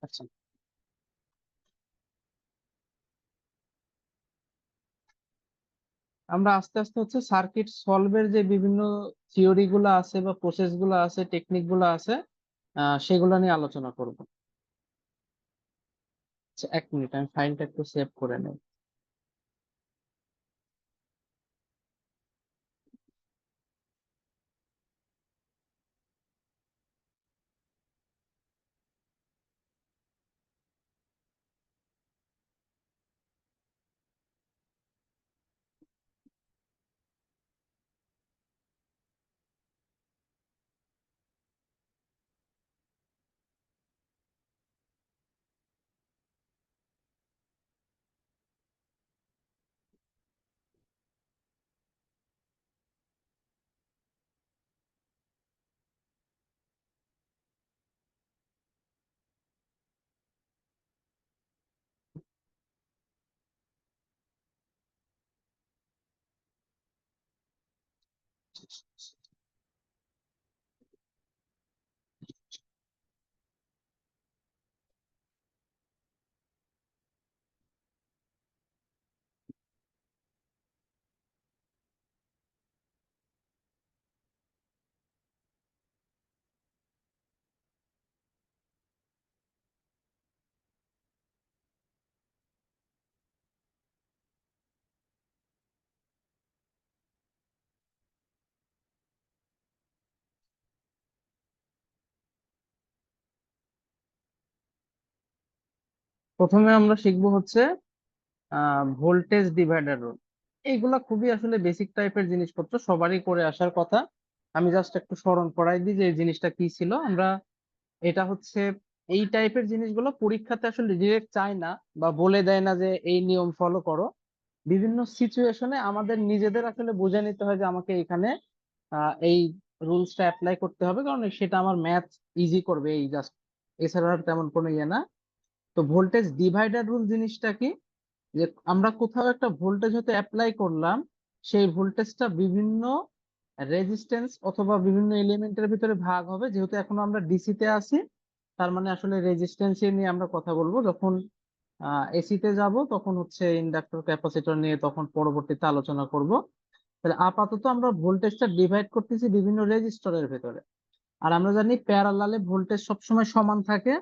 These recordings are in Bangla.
আচ্ছা, আমরা আস্তে আস্তে হচ্ছে সার্কিট সলভের যে বিভিন্ন থিওরি গুলো আছে বা প্রসেস গুলো আছে, টেকনিক গুলো আছে, সেগুলো নিয়ে আলোচনা করব। আচ্ছা, 1 মিনিট, আমি ফাইলটা একটু সেভ করে নেই। প্রথমে আমরা শিখবো হচ্ছে ভোল্টেজ ডিভাইডার রুল। এইগুলা খুবই আসলে বেসিক টাইপের জিনিসপত্র, সবারই করে আসার কথা। আমি জাস্ট একটু স্মরণ করাই দিই যে এই জিনিসটা কি ছিল। আমরা এটা হচ্ছে এই টাইপের জিনিসগুলো পরীক্ষাতে আসলে ডিরেক্ট চায় না বা বলে দেয় না যে এই নিয়ম ফলো করো। বিভিন্ন সিচুয়েশনে আমাদের নিজেদের আসলে বুঝে নিতে হয় যে আমাকে এখানে এই রুলসটা অ্যাপ্লাই করতে হবে, কারণ সেটা আমার ম্যাথ ইজি করবে, এই জাস্ট। এছাড়া আর তেমন কোনো ইয়ে না। তো ভোল্টেজ ডিভাইডার রুল জিনিসটা কি, যে আমরা কোথাও একটা ভোল্টেজ হতে অ্যাপ্লাই করলাম, সেই ভোল্টেজটা বিভিন্ন রেজিস্ট্যান্স অথবা বিভিন্ন এলিমেন্টের ভিতরে ভাগ হবে। যেহেতু এখন আমরা ডিসি তে আছি, তার মানে আসলে রেজিস্ট্যান্স নিয়ে আমরা কথা বলবো। যখন এসি তে যাব তখন হচ্ছে ইন্ডাক্টর ক্যাপাসিটর নিয়ে তখন পরবর্তীতে আলোচনা করব। তাহলে আপাতত আমরা ভোল্টেজটা ডিভাইড করতেছি বিভিন্ন রেজিস্টরের ভিতরে। আর আমরা জানি প্যারালালে ভোল্টেজ সবসময় সমান থাকে।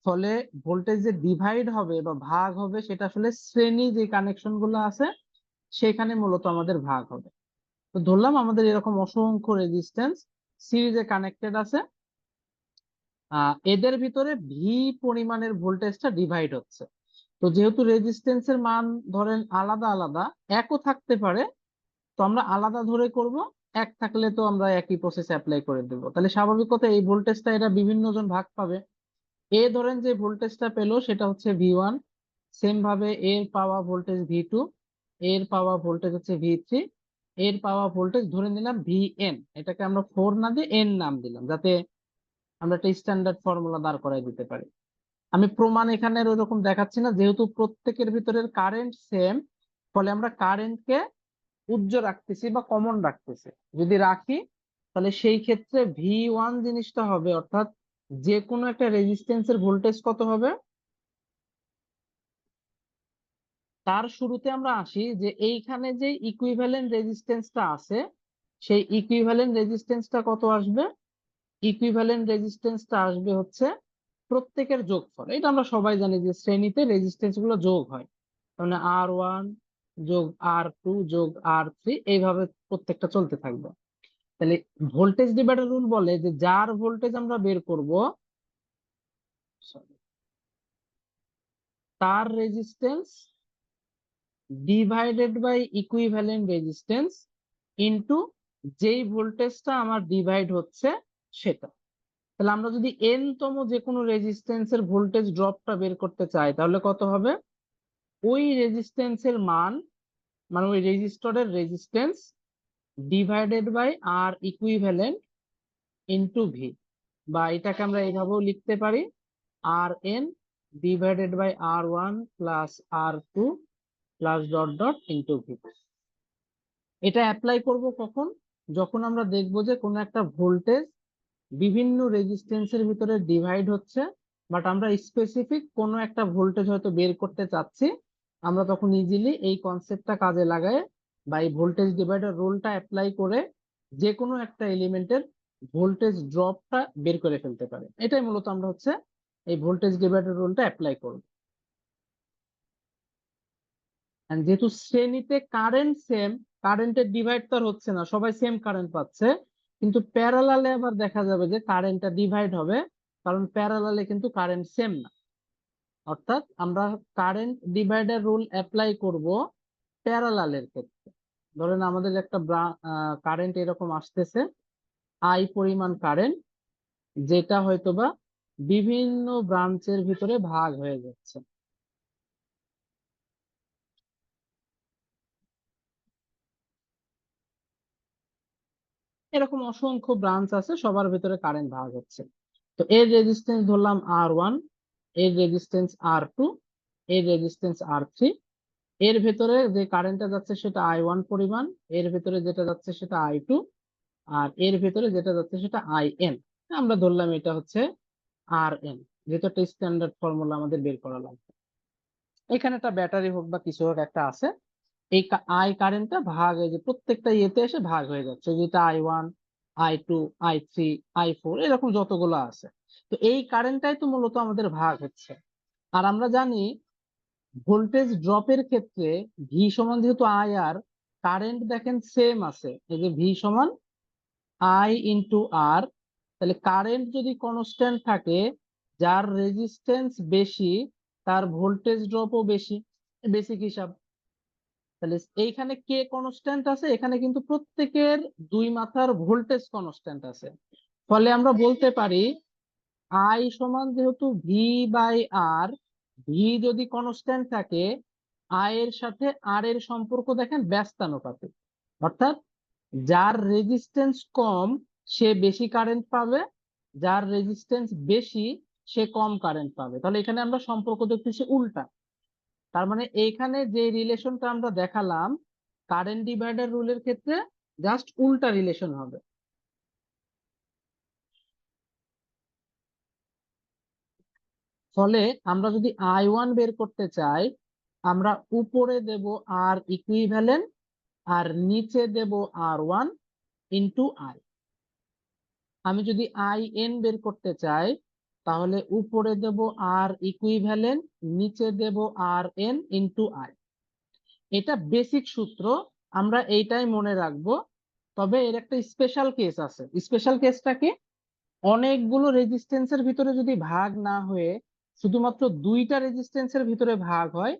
ফলে ভোল্টেজ যে ডিভাইড হবে বা ভাগ হবে সেটা আসলে শ্রেণী যে কানেকশন গুলো আছে সেখানে মূলত আমাদের ভাগ হবে। তো ধরলাম আমাদের এরকম অসংখ্য রেজিস্ট্যান্স সিরিজে কানেক্টেড আছে। এদের ভিতরে ভি পরিমাণের ভোল্টেজটা ডিভাইড হচ্ছে। তো যেহেতু রেজিস্ট্যান্সের মান ধরেন আলাদা আলাদা, একও থাকতে পারে, তো আমরা আলাদা ধরে করব। এক থাকলে তো আমরা একই প্রসেস অ্যাপ্লাই করে দেবো। তাহলে স্বাভাবিক কথা এই ভোল্টেজটা এরা বিভিন্ন জন ভাগ পাবে। এ ধরেন যে ভোল্টেজটা পেলো সেটা হচ্ছে ভি 1। সেম ভাবে এর পাওয়া ভোল্টেজ ভি 2, এর পাওয়া ভোল্টেজ হচ্ছে ভি 3, এর পাওয়া ভোল্টেজ ধরে নিলাম ভিএন। এটাকে আমরা 4 না দিয়ে এন নাম দিলাম, যাতে আমরা একটা স্ট্যান্ডার্ড ফর্মুলা দাঁড় করাই দিতে পারি। আমি প্রমাণ এখানে ওইরকম দেখাচ্ছি না, যেহেতু প্রত্যেকের ভিতরের কারেন্ট সেম। ফলে আমরা কারেন্টকে উজ্জ্ব রাখতেছি বা কমন রাখতেছি। যদি রাখি তাহলে সেই ক্ষেত্রে ভি 1 জিনিসটা হবে, অর্থাৎ যে কোনো একটা রেজিস্ট্যান্সের ভোল্টেজ কত হবে, তার শুরুতে আমরা আসি যে এইখানে যে ইকুইভ্যালেন্ট রেজিস্ট্যান্সটা আছে, সেই ইকুইভ্যালেন্ট রেজিস্ট্যান্সটা কত আসবে। ইকুইভ্যালেন্ট রেজিস্ট্যান্সটা আসবে হচ্ছে প্রত্যেকের যোগফল। এটা আমরা সবাই জানি যে শ্রেণীতে রেজিস্ট্যান্স গুলো যোগ হয়। মানে R1 যোগ R2 যোগ R3, এইভাবে প্রত্যেকটা চলতে থাকবে। তাহলে ভোল্টেজ ডিভাইডার রুল বলে যে যার ভোল্টেজ আমরা বের করব, sorry, তার resistance divided by equivalent resistance into যেই ভোল্টেজটা আমার ডিভাইড হচ্ছে সেটা। তাহলে আমরা যদি এন তম যে কোনো রেজিস্ট্যান্সের ভোল্টেজ ড্রপটা বের করতে চাই তাহলে কত হবে, ওই রেজিস্ট্যান্সের মান, মানে ওই রেজিস্টরের resistance divided by R equivalent into V. বা এটাকে আমরা এইভাবেও লিখতে পারি, R n divided by R1 plus R2 plus dot dot into V. এটা অ্যাপ্লাই করব কখন, যখন আমরা দেখব যে কোনো একটা ভোল্টেজ বিভিন্ন রেজিস্ট্যান্সের ভিতরে ডিভাইড হচ্ছে, বাট আমরা স্পেসিফিক কোনো একটা ভোল্টেজ হয়তো বের করতে চাচ্ছি, আমরা তখন ইজিলি এই কনসেপ্টটা কাজে লাগায় বা এই ভোল্টেজ ডিভাইডার রুলটা অ্যাপ্লাই করে যে কোনো একটা এলিমেন্টের ভোল্টেজ ড্রপটা বের করে ফেলতে পারি। এটাই মূলত আমরা হচ্ছে এই ভোল্টেজ ডিভাইডার রুলটা অ্যাপ্লাই করব। যেহেতু শ্রেণীতে কারেন্ট সেম, কারেন্টের ডিভাইড তো আর হচ্ছে না, সবাই সেম কারেন্ট পাচ্ছে, কিন্তু প্যারালালে আবার দেখা যাবে যে কারেন্টটা ডিভাইড হবে, কারণ প্যারালালে কিন্তু কারেন্ট সেম না। অর্থাৎ আমরা কারেন্ট ডিভাইডার রুল অ্যাপ্লাই করব প্যারালালের ক্ষেত্রে। ধরেন আমাদের একটা কারেন্ট এরকম আসতেছে, আই পরিমাণ কারেন্ট, যেটা হয়তোবা বিভিন্ন ব্রাঞ্চের ভিতরে ভাগ হয়ে যাচ্ছে। এরকম অসংখ্য ব্রাঞ্চ আছে, সবার ভিতরে কারেন্ট ভাগ হচ্ছে। তো এর রেজিস্ট্যান্স ধরলাম R1, এর রেজিস্ট্যান্স R2, এর রেজিস্ট্যান্স R3। এর ভেতরে যে কারেন্টটা যাচ্ছে সেটা I1 পরিমাণ, এর ভেতরে যেটা যাচ্ছে সেটা I2, আর এর ভেতরে যেটা যাচ্ছে সেটা IN। আমরা ধরলাম এটা হচ্ছে RN, যেটা একটা স্ট্যান্ডার্ড ফর্মুলা আমাদের বের করা লাগবে। এখানে একটা ব্যাটারি হোক বা কিছু হোক একটা আছে, এই আই কারেন্টটা ভাগ হয়ে যে প্রত্যেকটা ইয়েতে এসে ভাগ হয়ে যাচ্ছে, যেটা I1, I2, I3, I4 এরকম যতগুলো আছে। তো এই কারেন্টটাই তো মূলত আমাদের ভাগ হচ্ছে। আর আমরা জানি ভোল্টেজ ড্রপের ক্ষেত্রে ভি সমান যেহেতু আই আর, কারেন্ট দেখেন সেম আছে, এই যে ভি সমান আই ইন্টু আর, তাহলে কারেন্ট যদি কনস্ট্যান্ট থাকে, যার রেজিস্ট্যান্স বেশি তার ভোল্টেজ ড্রপও বেশি, বেসিক হিসাব। তাহলে এইখানে কে কনস্ট্যান্ট আছে, এখানে কিন্তু প্রত্যেকের দুই মাথার ভোল্টেজ কনস্ট্যান্ট আছে। ফলে আমরা বলতে পারি আই সমান যেহেতু ভি বাই আর, ভি যদি কনস্ট্যান্ট থাকে, আই এর সাথে আর এর সম্পর্ক দেখেন ব্যস্তানুপাতিক। অর্থাৎ যার রেজিস্ট্যান্স কম সে বেশি কারেন্ট পাবে, যার রেজিস্ট্যান্স বেশি সে কম কারেন্ট পাবে। তাহলে এখানে আমরা সম্পর্ক দেখতেছি উল্টা। তার মানে এইখানে যে রিলেশনটা আমরা দেখালাম কারেন্ট ডিভাইডার রুলের ক্ষেত্রে জাস্ট উল্টা রিলেশন হবে। ফলে আমরা যদি I1 বের করতে চাই, আমরা উপরে দেব আর ইকুইভ্যালেন্ট আর নিচে দেব R1 ইন্টু আই। আমি যদি IN বের করতে চাই, তাহলে উপরে দেব আর ইকুইভ্যালেন্ট, নিচে দেব RN ইন্টু আই। এটা বেসিক সূত্র, আমরা এইটাই মনে রাখবো। তবে এর একটা স্পেশাল কেস আছে। স্পেশাল কেসটা কি? অনেকগুলো রেজিস্ট্যান্সের ভিতরে যদি ভাগ না হয়ে শুধুমাত্র দুইটা রেজিস্ট্যান্সের ভিতরে ভাগ হয়,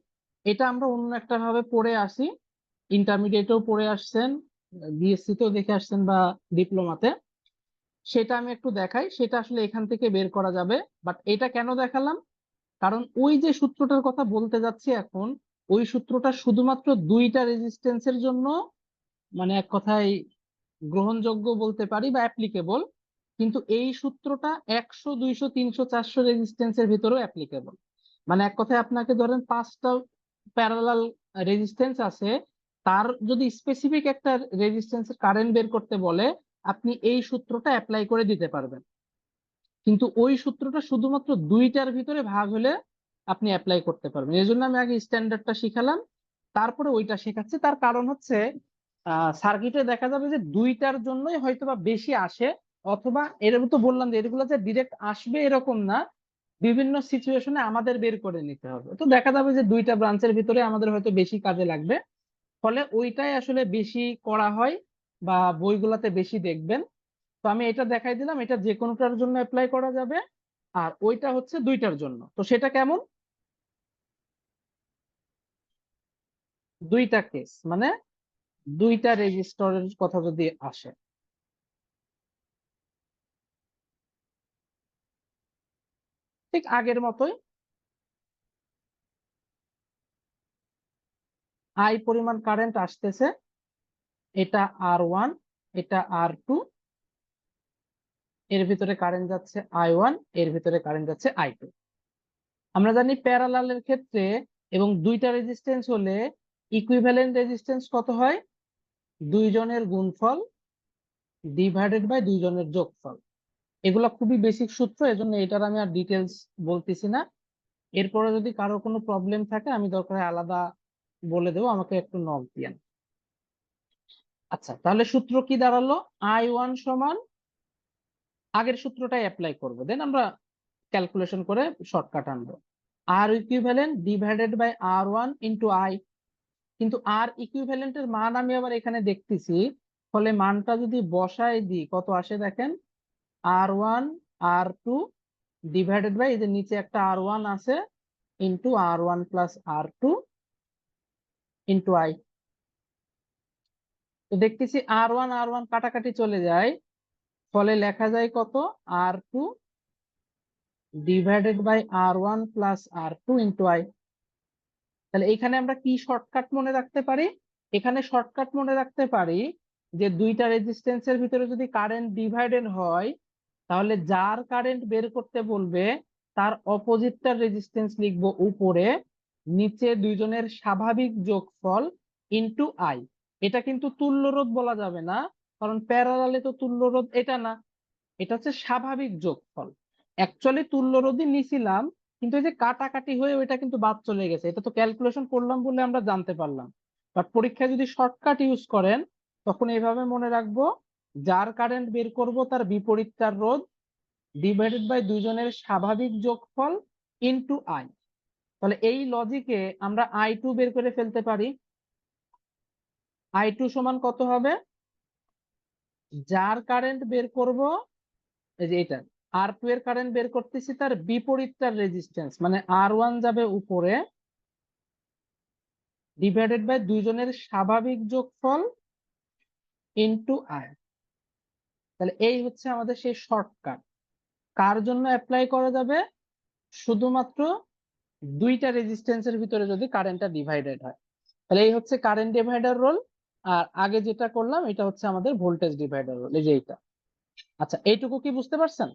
এটা আমরা অন্য একটা ভাবে পড়ে আসি, ইন্টারমিডিয়েটেও পড়ে আসছেন, বিএসসি তেও দেখে আসছেন বা ডিপ্লোমাতে। সেটা আমি একটু দেখাই, সেটা আসলে এখান থেকে বের করা যাবে। বাট এটা কেন দেখালাম, কারণ ওই যে সূত্রটার কথা বলতে যাচ্ছি এখন, ওই সূত্রটা শুধুমাত্র দুইটা রেজিস্ট্যান্সের জন্য, মানে এক কথায় গ্রহণযোগ্য বলতে পারি বা অ্যাপ্লিকেবল। কিন্তু এই সূত্রটা 100, 200, 300, 400 রেজিস্ট্যান্সের ভিতরেও অ্যাপ্লিকেবল। মানে এক কথায় আপনাকে ধরেন 5টা প্যারালাল রেজিস্ট্যান্স আছে, তার যদি স্পেসিফিক একটা রেজিস্ট্যান্সের কারেন্ট বের করতে বলে, আপনি এই সূত্রটা অ্যাপ্লাই করে দিতে পারবেন। কিন্তু ওই সূত্রটা শুধুমাত্র দুইটার ভিতরে ভাগ হলে আপনি অ্যাপ্লাই করতে পারবেন। এই জন্য আমি আগে স্ট্যান্ডার্ডটা শিখালাম, তারপরে ওইটা শেখাচ্ছি। তার কারণ হচ্ছে সার্কিটে দেখা যাবে যে দুইটার জন্যই হয়তোবা বেশি আসে, অথবা এরকম তো বললাম যে এগুলো যে ডিরেক্ট আসবে এরকম না, বিভিন্ন সিচুয়েশনে আমাদের বের করে নিতে হবে। তো দেখা যাবে যে দুইটা ব্রাঞ্চের ভিতরে আমাদের হয়তো বেশি কাজে লাগবে, ফলে ওইটাই আসলে বেশি করা হয় বা বইগুলাতে বেশি দেখবেন। তো আমি এটা দেখাই দিলাম, এটা যে কোনোটার জন্য অ্যাপ্লাই করা যাবে। আর ওইটা হচ্ছে দুইটার জন্য। তো সেটা কেমন? দুইটা কেস মানে দুইটা রেজিস্টরের কথা যদি আসে, ঠিক আগের মতোই আই পরিমাণ কারেন্ট আসতেছে, এটা R1, এটা R2, এর ভিতরে কারেন্ট যাচ্ছে I1, এর ভিতরে কারেন্ট যাচ্ছে I2। আমরা জানি প্যারালালের ক্ষেত্রে এবং দুইটা রেজিস্ট্যান্স হলে ইকুইভ্যালেন্ট রেজিস্ট্যান্স কত হয়? দুইজনের গুণফল ডিভাইডেড বাই দুইজনের যোগফল। এগুলা খুবই বেসিক সূত্র, এজন্য এটার আমি আর ডিটেলস বলতেছি না। এরপরে যদি কারো কোনো প্রবলেম থাকে আমি দরকার হয় আলাদা বলে দেবো, আমাকে একটু নক দিয়েন। আচ্ছা, তাহলে সূত্র কি দাঁড়ালো? I1 সমান, আগের সূত্রটাই অ্যাপ্লাই করবো, দেন আমরা ক্যালকুলেশন করে শর্টকাট আনবো। R equivalent divided by R1 into I. কিন্তু আর ইকুইভ্যালেন্টের মান আমি আবার এখানে দেখতেছি, ফলে মানটা যদি বসায় দিই কত আসে দেখেন, R1 R2 ডিভাইডেড বাই, এই যে নিচে একটা R1 আছে, into R1 plus R2 into I. তো দেখতেছি R1 কাটাকাটি চলে যায়, ফলে লেখা যায় কত, R2 divided by R1 plus R2 into I. তাহলে এখানে আমরা কি শর্টকাট মনে রাখতে পারি? এখানে শর্টকাট মনে রাখতে পারি যে দুইটা রেজিস্ট্যান্সের ভিতরে যদি কারেন্ট ডিভাইডেড হয়, তাহলে যার কারেন্ট বের করতে বলবে তার অপোজিটটার রেজিস্ট্যান্স লিখবো উপরে, নিচে দুইজনের স্বাভাবিক যোগফল ইনটু আই। এটা কিন্তু তুল্য রোধ বলা যাবে না, কারণ প্যারালালে তো তুল্য রোধ এটা না, এটা হচ্ছে স্বাভাবিক যোগফল। অ্যাকচুয়ালি তুল্য রোধই নিছিলাম, কিন্তু এই যে কাটাকাটি হয়ে ওইটা কিন্তু বাদ চলে গেছে, এটা তো ক্যালকুলেশন করলাম বলে আমরা জানতে পারলাম। বাট পরীক্ষায় যদি শর্টকাট ইউজ করেন তখন এইভাবে মনে রাখবো, যার কারেন্ট বের করব তার বিপরীত তার রোধ ডিভাইডেড বাই দুইজনের স্বাভাবিক যোগফল ইনটু আই। তাহলে এই লজিকে আমরা I2 বের করে ফেলতে পারি। I2 সমান কত হবে, যার কারেন্ট বের করব, এই যে এটা R2 এর কারেন্ট বের করতেছি, তার বিপরীতটার রেজিস্ট্যান্স মানে R1 যাবে উপরে ডিভাইডেড বাই দুইজনের স্বাভাবিক যোগফল ইনটু আই। তাহলে এই হচ্ছে আমাদের সেই শর্টকাট। কার জন্য অ্যাপ্লাই করা যাবে? শুধুমাত্র দুইটা রেজিস্ট্যান্সের ভিতরে যদি কারেন্টটা ডিভাইডেড হয়। তাহলে এই হচ্ছে কারেন্ট ডিভাইডার রোল। আর আগে যেটা করলাম এটা হচ্ছে আমাদের ভোল্টেজ ডিভাইডার রোল, এই যে এইটা। আচ্ছা, এইটুকু কি বুঝতে পারছেন?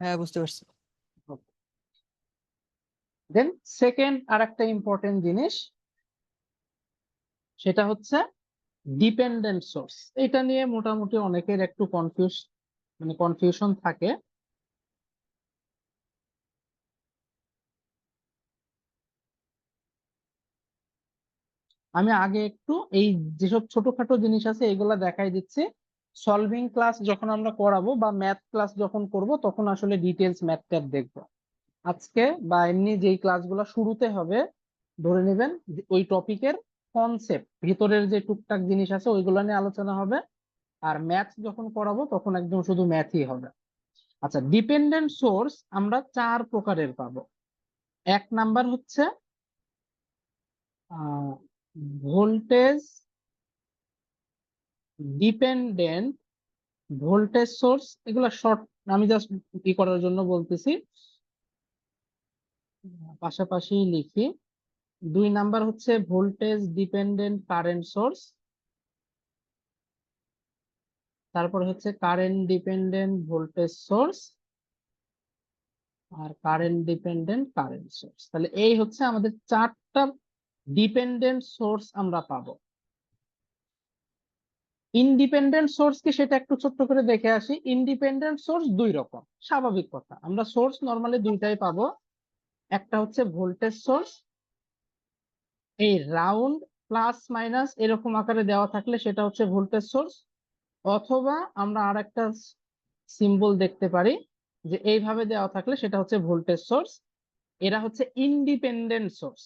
হ্যাঁ, বুঝতে পারছি। দেন সেকেন্ড আর একটা ইম্পর্টেন্ট জিনিস, সেটা হচ্ছে ডিপেন্ডেন্ট সোর্স। এটা নিয়ে মোটামুটি অনেকের একটু কনফিউশন থাকে। আমি আগে একটু এই যেসব ছোটখাটো জিনিস আছে এগুলা দেখাই দিচ্ছি। সলভিং ক্লাস যখন আমরা করাবো বা ম্যাথ ক্লাস যখন করব তখন আসলে ডিটেলস ম্যাথ ট্যাথ দেখবো। আজকে বা এমনি যেই ক্লাসগুলো শুরুতে হবে, ধরে নেবেন যে ওই টপিকের কনসেপ্ট ভিতরের যে টুকটাক জিনিস আছে ওইগুলো নিয়ে আলোচনা হবে। আর ম্যাথ যখন করাবো তখন একদম শুধু ম্যাথই হবে। আচ্ছা, ডিপেন্ডেন্ট সোর্স আমরা চার প্রকারের পাবো। এক নাম্বার হচ্ছে ভোল্টেজ ডিপেন্ডেন্ট ভোল্টেজ সোর্স। এগুলা শর্ট, আমি জাস্ট কি করার জন্য বলতেছি, পাশাপাশি লিখি। দুই নাম্বার হচ্ছে ভোল্টেজ ডিপেন্ডেন্ট কারেন্ট সোর্স, তারপর হচ্ছে কারেন্ট ডিপেন্ডেন্ট ভোল্টেজ সোর্স, আর কারেন্ট ডিপেন্ডেন্ট কারেন্ট সোর্স। তাহলে এই হচ্ছে আমাদের চারটা ডিপেন্ডেন্ট সোর্স আমরা পাবো। ইন্ডিপেন্ডেন্ট সোর্স কি সেটা একটু ছোট্ট করে দেখে আসি। ইন্ডিপেন্ডেন্ট সোর্স দুই রকম, স্বাভাবিক কথা, আমরা সোর্স নরমালি দুইটাই পাবো। একটা হচ্ছে ভোল্টেজ সোর্স, এই রাউন্ড প্লাস মাইনাস এরকম আকারে দেওয়া থাকলে সেটা হচ্ছে ভোল্টেজ সোর্স। অথবা আমরা আর একটা সিম্বল দেখতে পারি যে এইভাবে দেওয়া থাকলে সেটা হচ্ছে ভোল্টেজ সোর্স। এরা হচ্ছে ইন্ডিপেন্ডেন্ট সোর্স।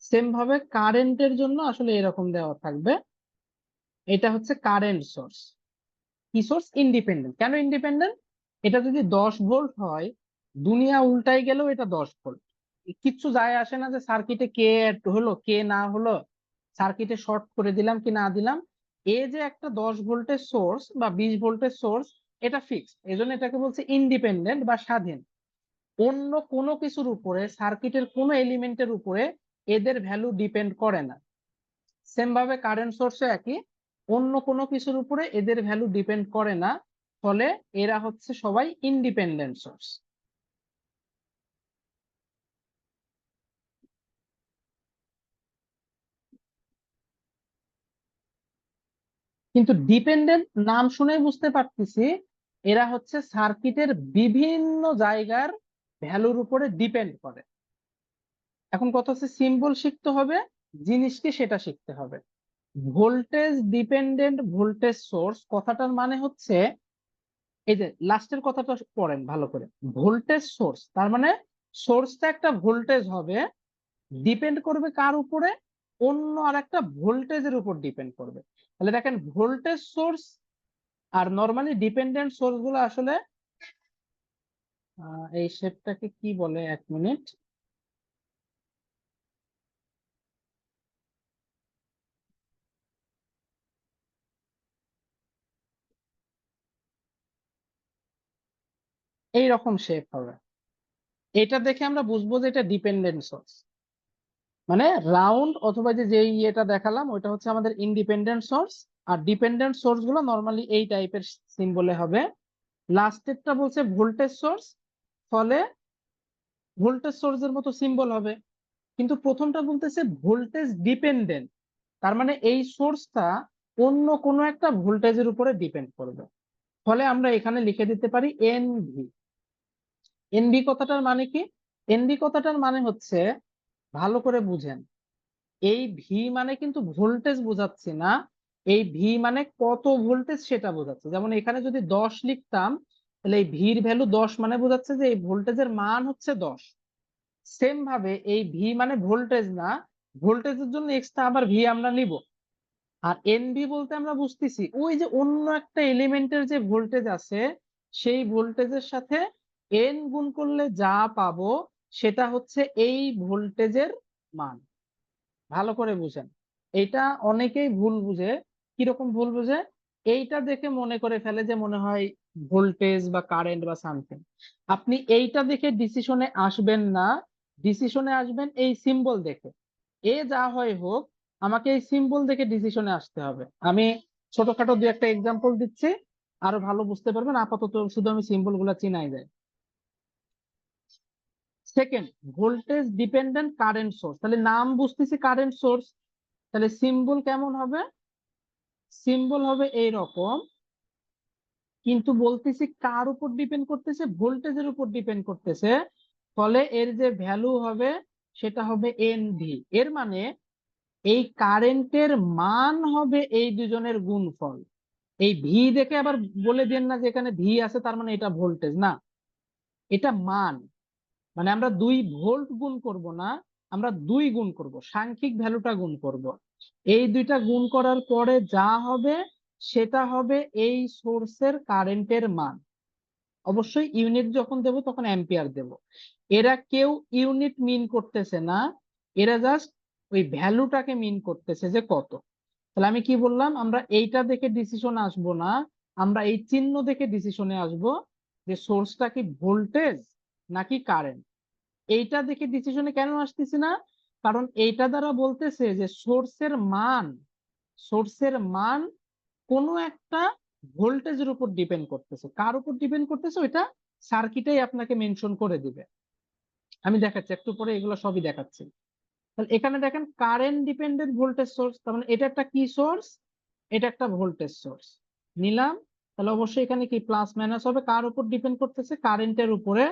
সেম ভাবে কারেন্টের জন্য আসলে এরকম দেওয়া থাকবে, এটা হচ্ছে কারেন্ট সোর্স। কি সোর্স? ইন্ডিপেন্ডেন্ট। কেন ইন্ডিপেন্ডেন্ট? এটা যদি 10 ভোল্ট হয়, দুনিয়া উল্টাই গেলেও এটা 10 ভোল্ট, কিচ্ছু যায় আসে না যে সার্কিটে কে হলো কে না হলো, সার্কিটে শর্ট করে দিলাম কি না দিলাম। এ যে একটা 10 ভোল্টের সোর্স বা 20 ভোল্টের সোর্স, এটা ফিক্সড, এই জন্য এটাকে বলছে ইন্ডিপেন্ডেন্ট বা স্বাধীন। অন্য কোনো কিছুর উপরে, সার্কিটের কোনো এলিমেন্টের উপরে এদের ভ্যালু ডিপেন্ড করে না। সেম ভাবে কারেন্ট সোর্সও একই, অন্য কোনো কিছুর উপরে এদের ভ্যালু ডিপেন্ড করে না, ফলে এরা হচ্ছে সবাই ইন্ডিপেন্ডেন্ট সোর্স। কিন্তু ডিপেন্ডেন্ট নাম শুনেই বুঝতে পারতেছি এরা হচ্ছে সার্কিটের বিভিন্ন জায়গার ভ্যালুর উপরে ডিপেন্ড করে। এখন কথা হচ্ছে সিম্বল শিখতে হবে, জিনিস কি সেটা শিখতে হবে। ভোল্টেজ ডিপেন্ডেন্ট ভোল্টেজ সোর্স কথাটার মানে হচ্ছে, এই যে লাস্টের কথাটা পড়েন ভালো করে, ভোল্টেজ সোর্স তার মানে সোর্সটা একটা ভোল্টেজ হবে, ডিপেন্ড করবে কার উপরে, অন্য আর একটা ভোল্টেজের উপর ডিপেন্ড করবে। তাহলে দেখেন ভোল্টেজ সোর্স আর নরমালি ডিপেন্ডেন্ট সোর্স গুলো আসলে এই শেপটাকে কি বলে, 1 মিনিট। এইরকম শেপ হবে, এটা দেখে আমরা বুঝবো যে এটা ডিপেন্ডেন্ট সোর্স। মানে রাউন্ড অথবা যে ইয়েটা দেখালাম ওইটা হচ্ছে আমাদের ইন্ডিপেন্ডেন্ট সোর্স, আর ডিপেন্ডেন্ট সোর্স গুলো নরমালি এই টাইপের সিম্বলে হবে। লাস্টেরটা বলছে ভোল্টেজ সোর্স, ফলে ভোল্টেজ সোর্সের মতো সিম্বল হবে। কিন্তু প্রথমটা বলতেছে ভোল্টেজ ডিপেন্ডেন্ট, তার মানে এই সোর্সটা অন্য কোনো একটা ভোল্টেজের উপরে ডিপেন্ড করবে, ফলে আমরা এখানে লিখে দিতে পারি এনভি। এনভি কথাটার মানে কি? এনভি কথাটার মানে হচ্ছে, ভালো করে বুঝেন, এই ভি মানে কিন্তু ভোল্টেজ বোঝাচ্ছি না, এই ভি মানে কত ভোল্টেজ সেটা বোঝাচ্ছে। যেমন এখানে যদি 10 লিখতাম, তাহলে এই ভির ভ্যালু 10 মানে বোঝাচ্ছে যে এই ভোল্টেজের মান হচ্ছে 10। সেম ভাবে এই ভি মানে ভোল্টেজ না, ভোল্টেজের জন্য এক্সট্রা আবার ভি আমরা নিব। আর এনভি বলতে আমরা বুঝতেছি ওই যে অন্য একটা এলিমেন্টের যে ভোল্টেজ আছে, সেই ভোল্টেজের সাথে এন গুণ করলে যা পাবো সেটা হচ্ছে এই ভোল্টেজের মান। ভালো করে বুঝেন, এইটা অনেকেই ভুল বুঝে। কিরকম ভুল বুঝে? এইটা দেখে মনে করে ফেলে যে মনে হয় ভোল্টেজ বা কারেন্ট বা সামথিং। আপনি এইটা দেখে ডিসিশনে আসবেন না, ডিসিশনে আসবেন এই সিম্বল দেখে। এ যা হয় হোক, আমাকে এই সিম্বল দেখে ডিসিশনে আসতে হবে। আমি ছোটখাটো দু একটা এক্সাম্পল দিচ্ছি, আরো ভালো বুঝতে পারবেন। আপাতত শুধু আমি সিম্বল গুলা চিনাই যায়। Second, voltage dependent current source, তাহলে নাম বুঝতেছি কারেন্ট সোর্স, তাহলে সিম্বল কেমন হবে? সিম্বল হবে এইরকম, কিন্তু বলতেছি কার উপর ডিপেন্ড করতেছে? ভোল্টেজের উপর ডিপেন্ড করতেছে, ফলে এর যে ভ্যালু হবে সেটা হবে এনভি। এর মানে এই কারেন্টের মান হবে এই দুজনের গুণফল। এই ভি দেখে আবার বলে দেন না যে এখানে ভি আছে তার মানে এটা ভোল্টেজ না, এটা মান। মানে আমরা 2 ভোল্ট গুণ করব না, আমরা 2 গুণ করব, সাংখ্যিক ভ্যালুটা গুণ করব। এই দুইটা গুণ করার পরে যা হবে সেটা হবে এই সোর্সের কারেন্টের মান। অবশ্যই ইউনিট যখন দেব তখন অ্যাম্পিয়ার দেব। এরা কেউ ইউনিট মিন করতেছে না, এরা জাস্ট ওই ভ্যালুটাকে মিন করতেছে যে কত। তাহলে আমি কি বললাম, আমরা এইটা দেখে ডিসিশন আসবো না, আমরা এই চিহ্ন দেখে ডিসিশনে আসবো যে সোর্সটা কি ভোল্টেজ নাকি কারেন্ট। এইটা দেখে ডিসিশনে কেন আসতেছি না? কারণ এইটা দ্বারা বলতেছে যে সোর্সের মান কোনো একটা ভোল্টেজের উপর ডিপেন্ড করতেছে। কার উপর ডিপেন্ড করতেছে ওইটা সার্কিটেই আপনাকে মেনশন করে দিবে। আমি দেখাচ্ছি একটু পরে, এগুলো সবই দেখাচ্ছি। তাহলে এখানে দেখেন কারেন্ট ডিপেন্ডেন্ট ভোল্টেজ সোর্স, তার মানে এটা একটা কি সোর্স, এটা একটা ভোল্টেজ সোর্স নিলাম। তাহলে অবশ্যই এখানে কি প্লাস মাইনাস হবে, কার উপর ডিপেন্ড করতেছে? কারেন্টের উপরে,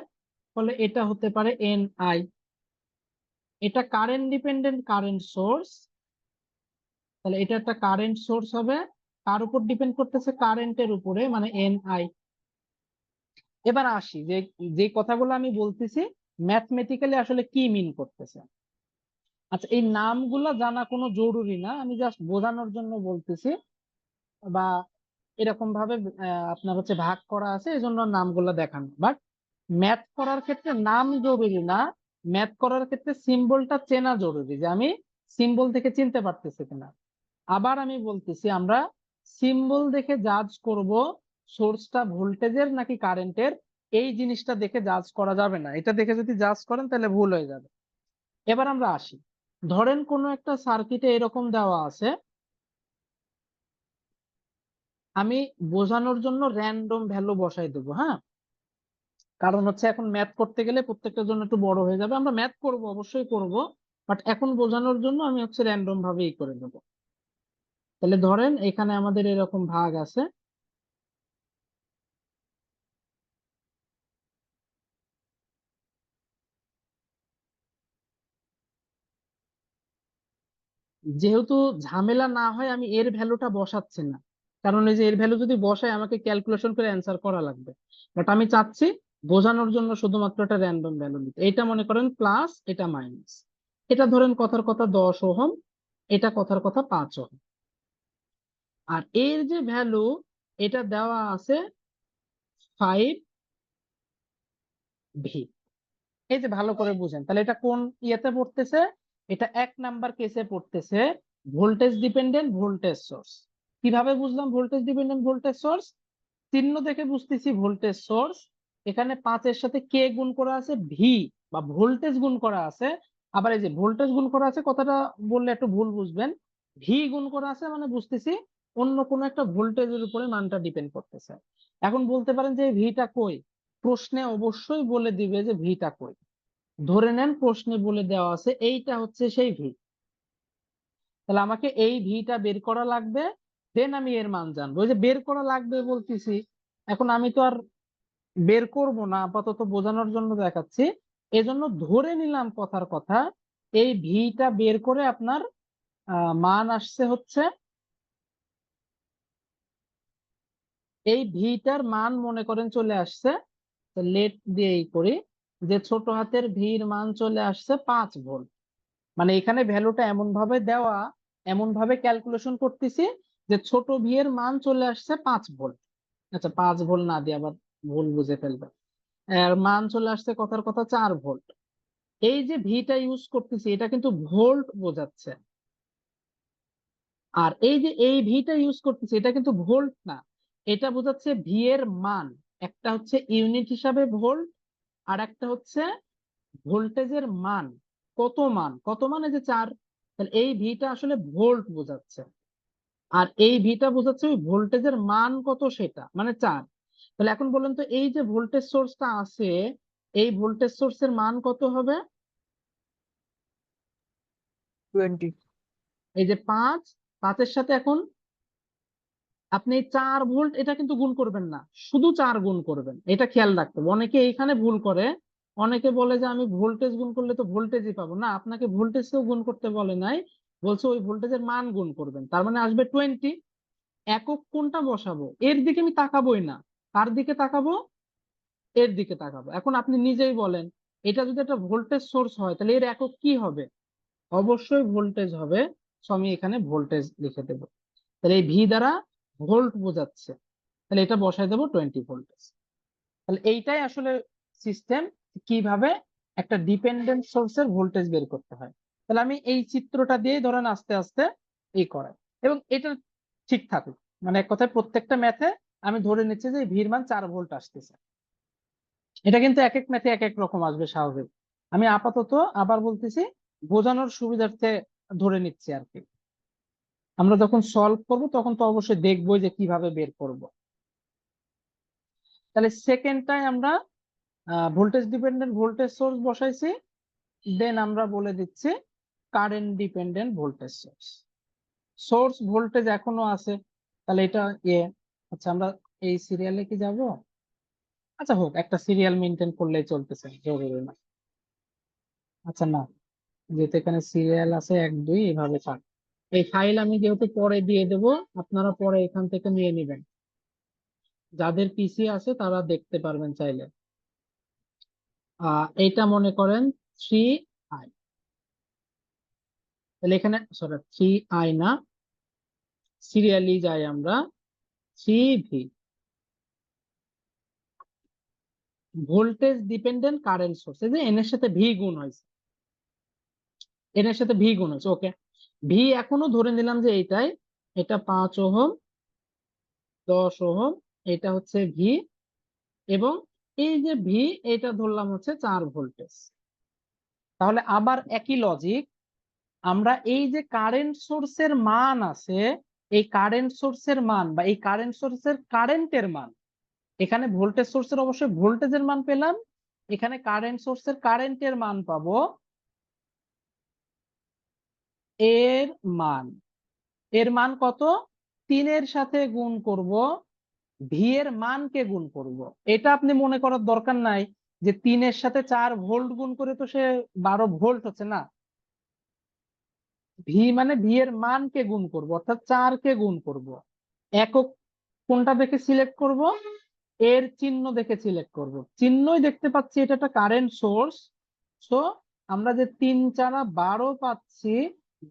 ফলে এটা হতে পারে এন আই। এটা কারেন্ট ডিপেন্ডেন্ট কারেন্ট সোর্স, তাহলে এটা একটা কারেন্ট সোর্স হবে, কার উপর ডিপেন্ড করতেছে? কারেন্টের উপরে, মানে এন আই। এবার আসি যে যে কথাগুলো আমি বলতেছি ম্যাথমেটিক্যালি আসলে কি মিন করতেছে। আচ্ছা, এই নামগুলো জানা কোনো জরুরি না, আমি জাস্ট বোঝানোর জন্য বলতেছি, বা এরকম ভাবে আপনার হচ্ছে ভাগ করা আছে এই জন্য নামগুলো দেখানো। বাট ম্যাথ করার ক্ষেত্রে নাম জরুরি না, ম্যাথ করার ক্ষেত্রে সিম্বলটা চেনা জরুরি, যে আমি সিম্বল থেকে চিনতে পারতেছি কিনা। আবার আমি বলতেছি, আমরা সিম্বল দেখে জাজ করব সোর্সটা ভোল্টেজের নাকি কারেন্টের, এই জিনিসটা দেখে জাজ করা যাবে না। এটা দেখে যদি জাজ করেন তাহলে ভুল হয়ে যাবে। এবার আমরা আসি, ধরেন কোনো একটা সার্কিটে এরকম দেওয়া আছে, আমি বোঝানোর জন্য র্যান্ডম ভ্যালু বসাই দেবো, হ্যাঁ, কারণ হচ্ছে এখন ম্যাথ করতে গেলে প্রত্যেকটার জন্য একটু বড় হয়ে যাবে। আমরা ম্যাথ করব, অবশ্যই করব, বাট এখন বোঝানোর জন্য আমি হচ্ছে র্যান্ডম ভাবেই করে দেবো। তাহলে ধরেন এখানে আমাদের এরকম ভাগ আছে, যেহেতু ঝামেলা না হয় আমি এর ভ্যালুটা বসাচ্ছি না, কারণ এই যে এর ভ্যালু যদি বসাই আমাকে ক্যালকুলেশন করে অ্যান্সার করা লাগবে। বাট আমি চাচ্ছি বোঝানোর জন্য শুধুমাত্র একটা র্যান্ডম ভ্যালু নিতে। এটা মনে করেন প্লাস, এটা মাইনাস, এটা ধরেন কথার কথা 10 ওহম, এটা কথার কথা 5 ওহম। আর এর যে ভ্যালু এটা দেওয়া আছে 5 ভি। এই যে ভালো করে বুঝেন, তাহলে এটা কোন ইয়েতে পড়তেছে? এটা 1 নাম্বার কেসে পড়তেছে, ভোল্টেজ ডিপেন্ডেন্ট ভোল্টেজ সোর্স। কিভাবে বুঝলাম ভোল্টেজ ডিপেন্ডেন্ট ভোল্টেজ সোর্স? চিহ্ন দেখে বুঝতেছি ভোল্টেজ সোর্স। এখানে 5-এর সাথে কে গুণ করা আছে? ভি বা ভোল্টেজ গুণ করা আছে। আবার এই যে ভোল্টেজ গুণ করা আছে কথাটা বললে একটু ভুল বুঝবেন, ভি গুণ করা আছে মানে বুঝতেছি অন্য কোনো একটা ভোল্টেজের উপরে মানটা ডিপেন্ড করতেছে। এখন বলতে পারেন যে ভিটা কই? প্রশ্নে অবশ্যই বলে দিবে যে ভিটা কই। ধরে নেন প্রশ্নে বলে দেওয়া আছে এইটা হচ্ছে সেই ভি, তাহলে আমাকে এই ভিটা বের করা লাগবে, দেন আমি এর মান জানবো। ওই যে বের করা লাগবে বলতেছি, এখন আমি তো আর বের করব না, আপাতত বোঝানোর জন্য দেখাচ্ছি। এজন্য ধরে নিলাম কথার কথা এই ভিটা বের করে আপনার মান আসছে হচ্ছে, এই ভিটার মান মনে করেন চলে আসছে, লেট দিয়েই করি, যে ছোট হাতের ভির মান চলে আসছে 5 ভোল্ট। মানে এখানে ভ্যালুটা এমন ভাবে দেওয়া, এমন ভাবে ক্যালকুলেশন করতেছি যে ছোট ভি এর মান চলে আসছে 5 ভোল্ট। আচ্ছা 5 ভোল্ট না দিয়ে আবার ভুল বুঝে ফেলবে, এর মান চলে আসছে কথার কথা 4 ভোল্ট। এই যে ভিটা ইউজ করতেছি এটা কিন্তু ভোল্ট বোঝাচ্ছে, আর এই যে এই ভিটা ইউজ করতেছি এটা কিন্তু ভোল্ট না, এটা বোঝাচ্ছে ভি এর মান। একটা হচ্ছে ইউনিট হিসাবে ভোল্ট, আর একটা হচ্ছে ভোল্টেজের মান। কত মান? কত মান? এই যে 4। তাহলে এই ভিটা আসলে ভোল্ট বোঝাচ্ছে, আর এই ভিটা বোঝাচ্ছে ওই ভোল্টেজের মান কত সেটা, মানে 4। তাহলে এখন বলেন তো এই যে ভোল্টেজ সোর্সটা আছে, এই ভোল্টেজ সোর্সের মান কত হবে? 20। এই যে 5, 5-এর সাথে এখন আপনি 4 ভোল্ট এটা কিন্তু গুণ করবেন না, শুধু 4 গুণ করবেন। এটা খেয়াল রাখতে হবে, অনেকে এইখানে ভুল করে। অনেকে বলে যে আমি ভোল্টেজ গুণ করলে তো ভোল্টেজই পাবো না, আপনাকে ভোল্টেজকেও গুণ করতে বলে নাই, বলছে ওই ভোল্টেজের মান গুণ করবেন, তার মানে আসবে 20। একক কোনটা বসাবো? এর দিকে আমি তাকাবোই না, কার দিকে তাকাবো? এর দিকে তাকাবো। এখন আপনি নিজেই বলেন, এটা যদি একটা ভোল্টেজ সোর্স হয় তাহলে এর একক কি হবে? অবশ্যই ভোল্টেজ হবে। সো আমি এখানে ভোল্টেজ লিখে দেবো, তাহলে এই ভি দ্বারা ভোল্ট বোঝাচ্ছে, তাহলে এটা বসাই দেবো 20 ভোল্টেজ। তাহলে এইটাই আসলে সিস্টেম, কিভাবে একটা ডিপেন্ডেন্ট সোর্সের ভোল্টেজ বের করতে হয়। তাহলে আমি এই চিত্রটা দিয়ে ধরেন আস্তে আস্তে এই করাই, এবং এটা ঠিক থাকুক, মানে এক কথায় প্রত্যেকটা ম্যাথে আমি ধরে নিচ্ছি যে ভির মান 4 ভোল্ট আসতেছে। এটা কিন্তু এক এক ম্যাথে এক এক রকম আসবে স্বাভাবিক, আমি আপাতত আবার বলতেছি বোঝানোর সুবিধার্থে ধরে নিচ্ছি আর কি। আমরা যখন সলভ করব তখন তো অবশ্যই দেখবো যে কিভাবে বের করব। তাহলে সেকেন্ডটাই আমরা ভোল্টেজ ডিপেন্ডেন্ট ভোল্টেজ সোর্স বসাইছি, দেন আমরা বলে দিচ্ছি current dependent voltage source. Source voltage এখনো আছে, তাহলে এটা এ। আচ্ছা আমরা এই সিরিয়ালে কি যাব? আচ্ছা হোক, একটা সিরিয়াল মেনটেন করলেই চলতেছে, জরুরি না। আচ্ছা না, যেহেতু এখানে সিরিয়াল আছে 1 2 এভাবে থাক। এই ফাইল আমি যেহেতু পরে দিয়ে দেব, আপনারা পরে এখান থেকে নিয়ে নেবেন, যাদের পিসি আছে তারা দেখতে পারবেন চাইলে। এইটা মনে করেন 3i, তাহলে এখানে সরি 3i না, সিরিয়ালি যাই আমরা, 3v voltage dependent current source. এই যে এন এর সাথে ভি গুণ হয়েছে, এন এর সাথে ভি গুণ হয়েছে, ওকে। ভি এখনো ধরে নিলাম যে এইটাই, এটা 5 ওহম, 10 ওহম, এটা হচ্ছে ভি, এবং এই যে ভি এটা ধরলাম হচ্ছে 4 ভোল্টেজ। তাহলে আবার একই লজিক, আমরা এই যে কারেন্ট সোর্সের মান আছে, এই কারেন্ট সোর্সের মান বা এই কারেন্ট সোর্সের কারেন্টের মান, এখানে ভোল্টেজ সোর্সের অবশ্যই ভোল্টেজের মান পেলাম, এখানে কারেন্ট সোর্সের কারেন্টের মান পাবো, এর মান। এর মান কত? 3-এর সাথে গুণ করব, ভি এর মানকে গুণ করব। এটা আপনি মনে করার দরকার নাই যে 3-এর সাথে 4 ভোল্ট গুণ করে তো সে 12 ভোল্ট হচ্ছে না। ভি মানে ভি এর মানকে গুণ করব, অর্থাৎ 4-কে গুণ করব। একক কোনটা দেখে সিলেক্ট করব? এর চিহ্ন দেখে সিলেক্ট করব। চিহ্নই দেখতে পাচ্ছি এটা একটা কারেন্ট সোর্স। সো আমরা যে 3 4 12 পাচ্ছি,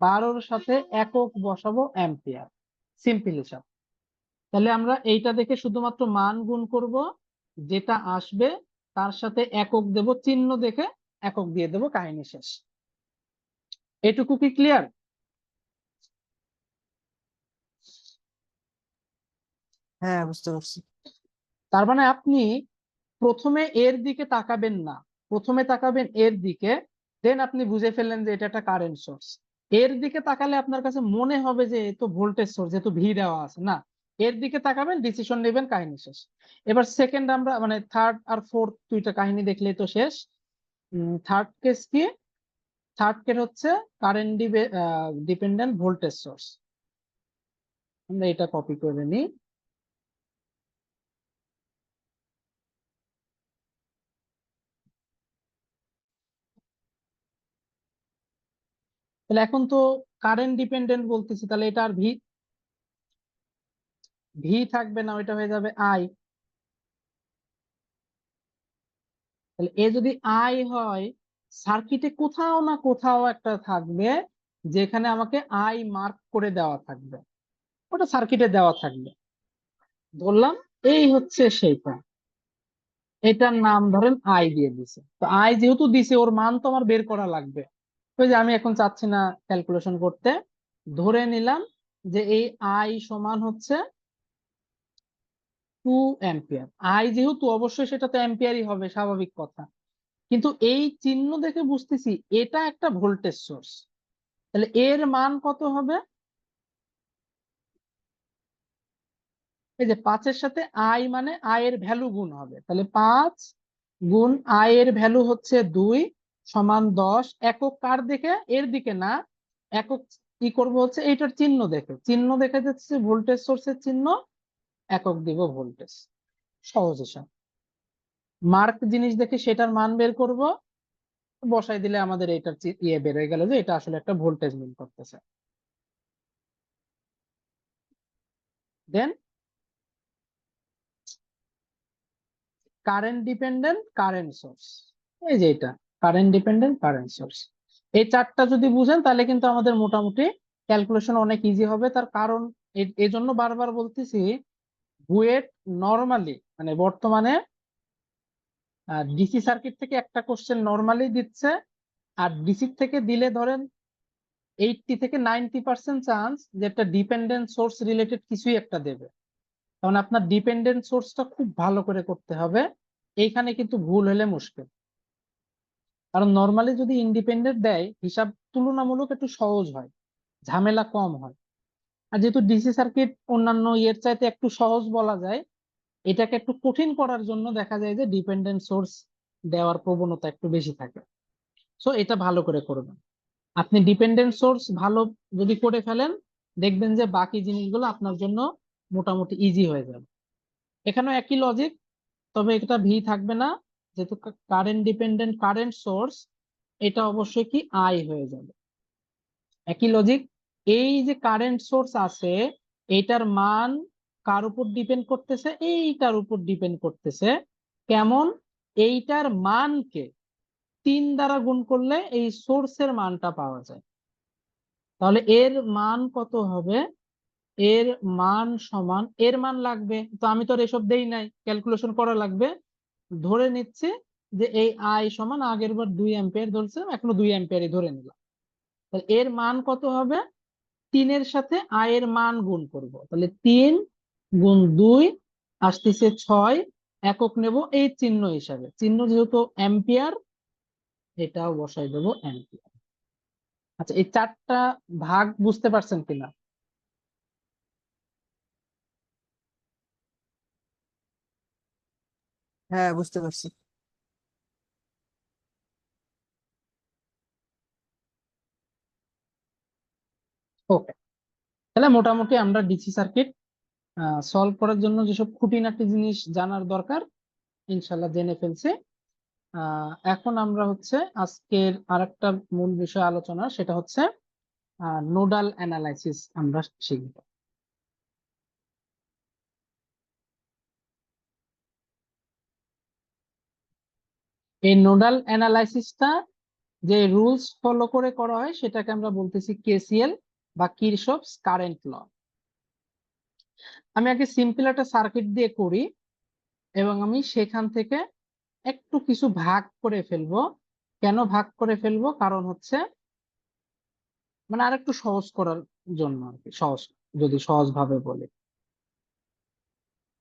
12-র সাথে একক বসাবো অ্যাম্পিয়ার। সিম্পল হিসাব। তাহলে আমরা এইটা দেখে শুধুমাত্র মান গুণ করব, যেটা আসবে তার সাথে একক দেব, চিহ্ন দেখে একক দিয়ে দেব, কাহিনী শেষ। এটুকু কি ক্লিয়ার? হ্যাঁ, বুঝতে পারছি। তার মানে আপনি প্রথমে এর দিকে তাকাবেন না, প্রথমে তাকাবেন এর দিকে, দেন আপনি বুঝে ফেললেন যে এটা একটা কারেন্ট সোর্স। এর দিকে তাকালে আপনার কাছে মনে হবে যে এ তো ভোল্টেজ সোর্স, যেহেতু ভি দেওয়া আছে না। এর দিকে তাকাবেন, ডিসিশন নেবেন, কাহিনী শেষ। এবার সেকেন্ড আমরা মানে থার্ড আর ফোর্থ দুইটা কাহিনী দেখলেই তো শেষ। থার্ড কেস কি? থার্ড কেস হচ্ছে কারেন্ট ডিপেন্ডেন্ট ভোল্টেজ সোর্স। আমরা এটা কপি করে নিই। তাহলে এখন তো কারেন্ট ডিপেন্ডেন্ট বলতেছি, তাহলে এটা আর ভি ভি থাকবে না, ওইটা হয়ে যাবে আই। তাহলে এ যদি আই হয়, সার্কিটে কোথাও না কোথাও একটা থাকবে যেখানে আমাকে আই মার্ক করে দেওয়া থাকবে, ওটা সার্কিটে দেওয়া থাকবে। ধরলাম এই হচ্ছে সেইটা, এটার নাম ধরেন আই দিয়ে দিছে। তো আই যেহেতু দিছে, ওর মান তো আমার বের করা লাগবে। ওই যে আমি এখন চাচ্ছি না ক্যালকুলেশন করতে, ধরে নিলাম যে এই আই সমান হচ্ছে 2 অ্যাম্পিয়ার। আই যেহেতু অবশ্যই সেটা তো অ্যাম্পিয়ারই হবে, স্বাভাবিক কথা। কিন্তু এই চিহ্ন দেখে বুঝতেছি এটা একটা ভোল্টেজ সোর্স। তাহলে এর মান কত হবে? এই যে 5-এর সাথে আই মানে আই এর ভ্যালু গুণ হবে, তাহলে 5 গুণ আই এর ভ্যালু হচ্ছে 2 সমান 10। একক কার দেখে? এর দিকে না, একক কি করব হচ্ছে এইটার চিহ্ন দেখে, চিহ্ন দেখে যাচ্ছে ভোল্টেজ সোর্সের চিহ্ন, একক দিব ভোল্টেজ। সহজ হিসাব। মার্ক জিনিস দেখে সেটার মান বের করব, বসাই দিলে আমাদের এটার ইয়ে বের হয়ে গেল যে এটা আসলে একটা ভোল্টেজ মিন করতেছে। দেন কারেন্ট ডিপেন্ডেন্ট কারেন্ট সোর্স, এই যে এটা কারেন্ট ডিপেন্ডেন্ট কারেন্ট সোর্স। এই চারটা যদি বুঝেন তাহলে কিন্তু আমাদের মোটামুটি ক্যালকুলেশন অনেক ইজি হবে। তার কারণ এই জন্য বারবার বলতেছি, বুয়েট নরমালি মানে বর্তমানে ডিসি সার্কিট থেকে একটা কোশ্চেন নরমালি দিচ্ছে। আর ডিসি থেকে দিলে ধরেন 80 থেকে 90% চান্স যে একটা ডিপেন্ডেন্ট সোর্স রিলেটেড কিছুই একটা দেবে। কারণ আপনার ডিপেন্ডেন্ট সোর্সটা খুব ভালো করে করতে হবে, এইখানে কিন্তু ভুল হলে মুশকিল। কারণ নর্মালি যদি ইন্ডিপেন্ডেন্ট দেয়, হিসাব তুলনামূলক একটু সহজ হয়, ঝামেলা কম হয়। আর যেহেতু ডিসি সার্কিট অন্যান্য ইয়ের চাইতে একটু সহজ বলা যায়, এটাকে একটু কঠিন করার জন্য দেখা যায় যে ডিপেন্ডেন্ট সোর্স দেওয়ার প্রবণতা একটু বেশি থাকে। সো এটা ভালো করে করবেন। আপনি ডিপেন্ডেন্ট সোর্স ভালো যদি করে ফেলেন, দেখবেন যে বাকি জিনিসগুলো আপনার জন্য মোটামুটি ইজি হয়ে যাবে। এখানেও একই লজিক, তবে এটা ভি থাকবে না, যেহেতু কারেন্ট ডিপেন্ডেন্ট কারেন্ট সোর্স, এটা অবশ্যই কি আই হয়ে যাবে। একই লজিক, এই যে কারেন্ট সোর্স আছে, এইটার মান কার উপর ডিপেন্ড করতেছে? এইটার উপর ডিপেন্ড করতেছে। কেমন? এইটার মানকে 3 দ্বারা গুণ করলে এই সোর্সের মানটা পাওয়া যায়। তাহলে এর মান কত হবে? এর মান সমান, এর মান লাগবে, তো আমি তো আর এসব দেই নাই, ক্যালকুলেশন করা লাগবে। ধরে নিচ্ছে যে এই আই সমান আগের বার 2 অ্যাম্পিয়ার ধরছিলাম, এখনো 2 অ্যাম্পিয়ারই ধরে নিলাম। তাহলে এর মান কত হবে? 3-এর সাথে আই এর মান গুণ করব, তাহলে 3 গুণ 2 আসতেছে 6। একক নেব এই চিহ্ন হিসাবে, চিহ্ন যেহেতু অ্যাম্পিয়ার, এটাও বসাই দেবো অ্যাম্পিয়ার। আচ্ছা, এই চারটা ভাগ বুঝতে পারছেন কিনা? হ্যাঁ, বুঝতে পারছি। ওকে। তাহলে মোটামুটি আমরা ডিসি সার্কিট সলভ করার জন্য যেসব খুঁটিনাটি জিনিস জানার দরকার ইনশাল্লাহ জেনে ফেলছি। এখন আমরা হচ্ছে আজকের আরেকটা মূল বিষয় আলোচনা, সেটা হচ্ছে নোডাল অ্যানালাইসিস আমরা শিখব। এই নোডাল অ্যানালাইসিসটা যে রুলস ফলো করে করা হয় সেটাকে আমরা বলতেছি কেসিএল বা কিরশফস কারেন্ট ল। আমি আগে সিম্পল একটা সার্কিট দিয়ে করি এবং আমি সেখান থেকে একটু কিছু ভাগ করে ফেলবো। কেন ভাগ করে ফেলবো? কারণ হচ্ছে মানে আরেকটু সহজ করার জন্য আর কি, সহজ, যদি সহজ ভাবে বলি।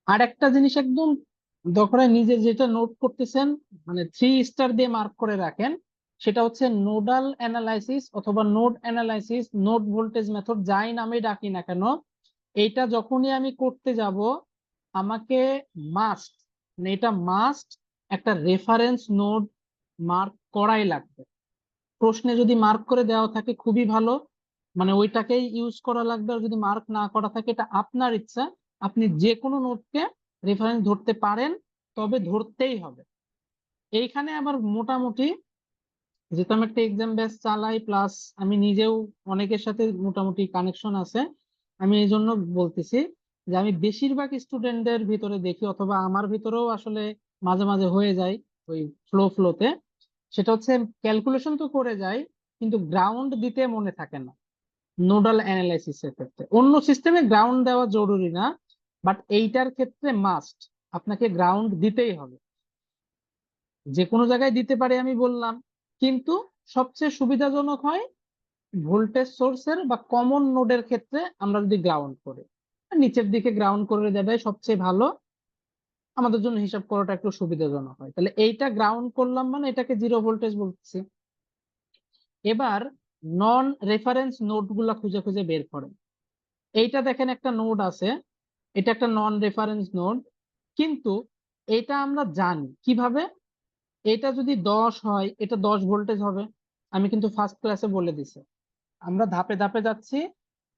আর একটা জিনিস একদম দরকার, নিজে যেটা নোট করতেছেন মানে 3 স্টার দিয়ে মার্ক করে রাখেন, সেটা হচ্ছে নোডাল অ্যানালাইসিস অথবা node analysis, node voltage method, যাই নামে ডাকি না কেন, এইটা যখনই আমি করতে যাব আমাকে মাস্ট, মানে এটা মাস্ট একটা রেফারেন্স নোড মার্ক করাই লাগবে। প্রশ্নে যদি মার্ক করে দেওয়া থাকে খুবই ভালো, মানে ওইটাকেই ইউজ করা লাগবে। আর যদি মার্ক না করা থাকে এটা আপনার ইচ্ছা, আপনি যে কোনো নোটকে রেফারেন্স ধরতে পারেন, তবে ধরতেই হবে। এইখানে আবার মোটামুটি যেহেতু আমি একটা এক্সাম ব্যাচ চালাই, প্লাস আমি নিজেও অনেকের সাথে মোটামুটি কানেকশন আছে, আমি এই জন্য বলতেছি যে আমি বেশিরভাগ স্টুডেন্টদের ভিতরে দেখি, অথবা আমার ভিতরেও আসলে মাঝে মাঝে হয়ে যায় ওই ফ্লোতে, সেটা হচ্ছে ক্যালকুলেশন তো করে যায় কিন্তু গ্রাউন্ড দিতে মনে থাকে না। নোডাল অ্যানালাইসিস এর ক্ষেত্রে অন্য সিস্টেমে গ্রাউন্ড দেওয়া জরুরি না, বাট এইটার ক্ষেত্রে মাস্ট, আপনাকে গ্রাউন্ড দিতেই হবে। যে কোনো জায়গায় দিতে পারে আমি বললাম, কিন্তু সবচেয়ে সুবিধাজনক হয় ভোল্টেজ সোর্সের বা কমন নোডের ক্ষেত্রে আমরা যদি গ্রাউন্ড করি, নিচের দিকে গ্রাউন্ড করে দেবে সবচেয়ে ভালো, আমাদের জন্য হিসাব করাটা একটু সুবিধাজনক হয়। তাহলে এইটা গ্রাউন্ড করলাম মানে এটাকে জিরো ভোল্টেজ বলতেছি। এবার নন রেফারেন্স নোড গুলা খুঁজে খুঁজে বের করেন। এইটা দেখেন একটা নোড আছে, এটা একটা নন রেফারেন্স নোড, কিন্তু এটা আমরা জানি কিভাবে, এটা যদি 10 হয় এটা 10 ভোল্টেজ হবে। আমি কিন্তু ফার্স্ট ক্লাসে বলে দিছি, আমরা ধাপে ধাপে যাচ্ছি,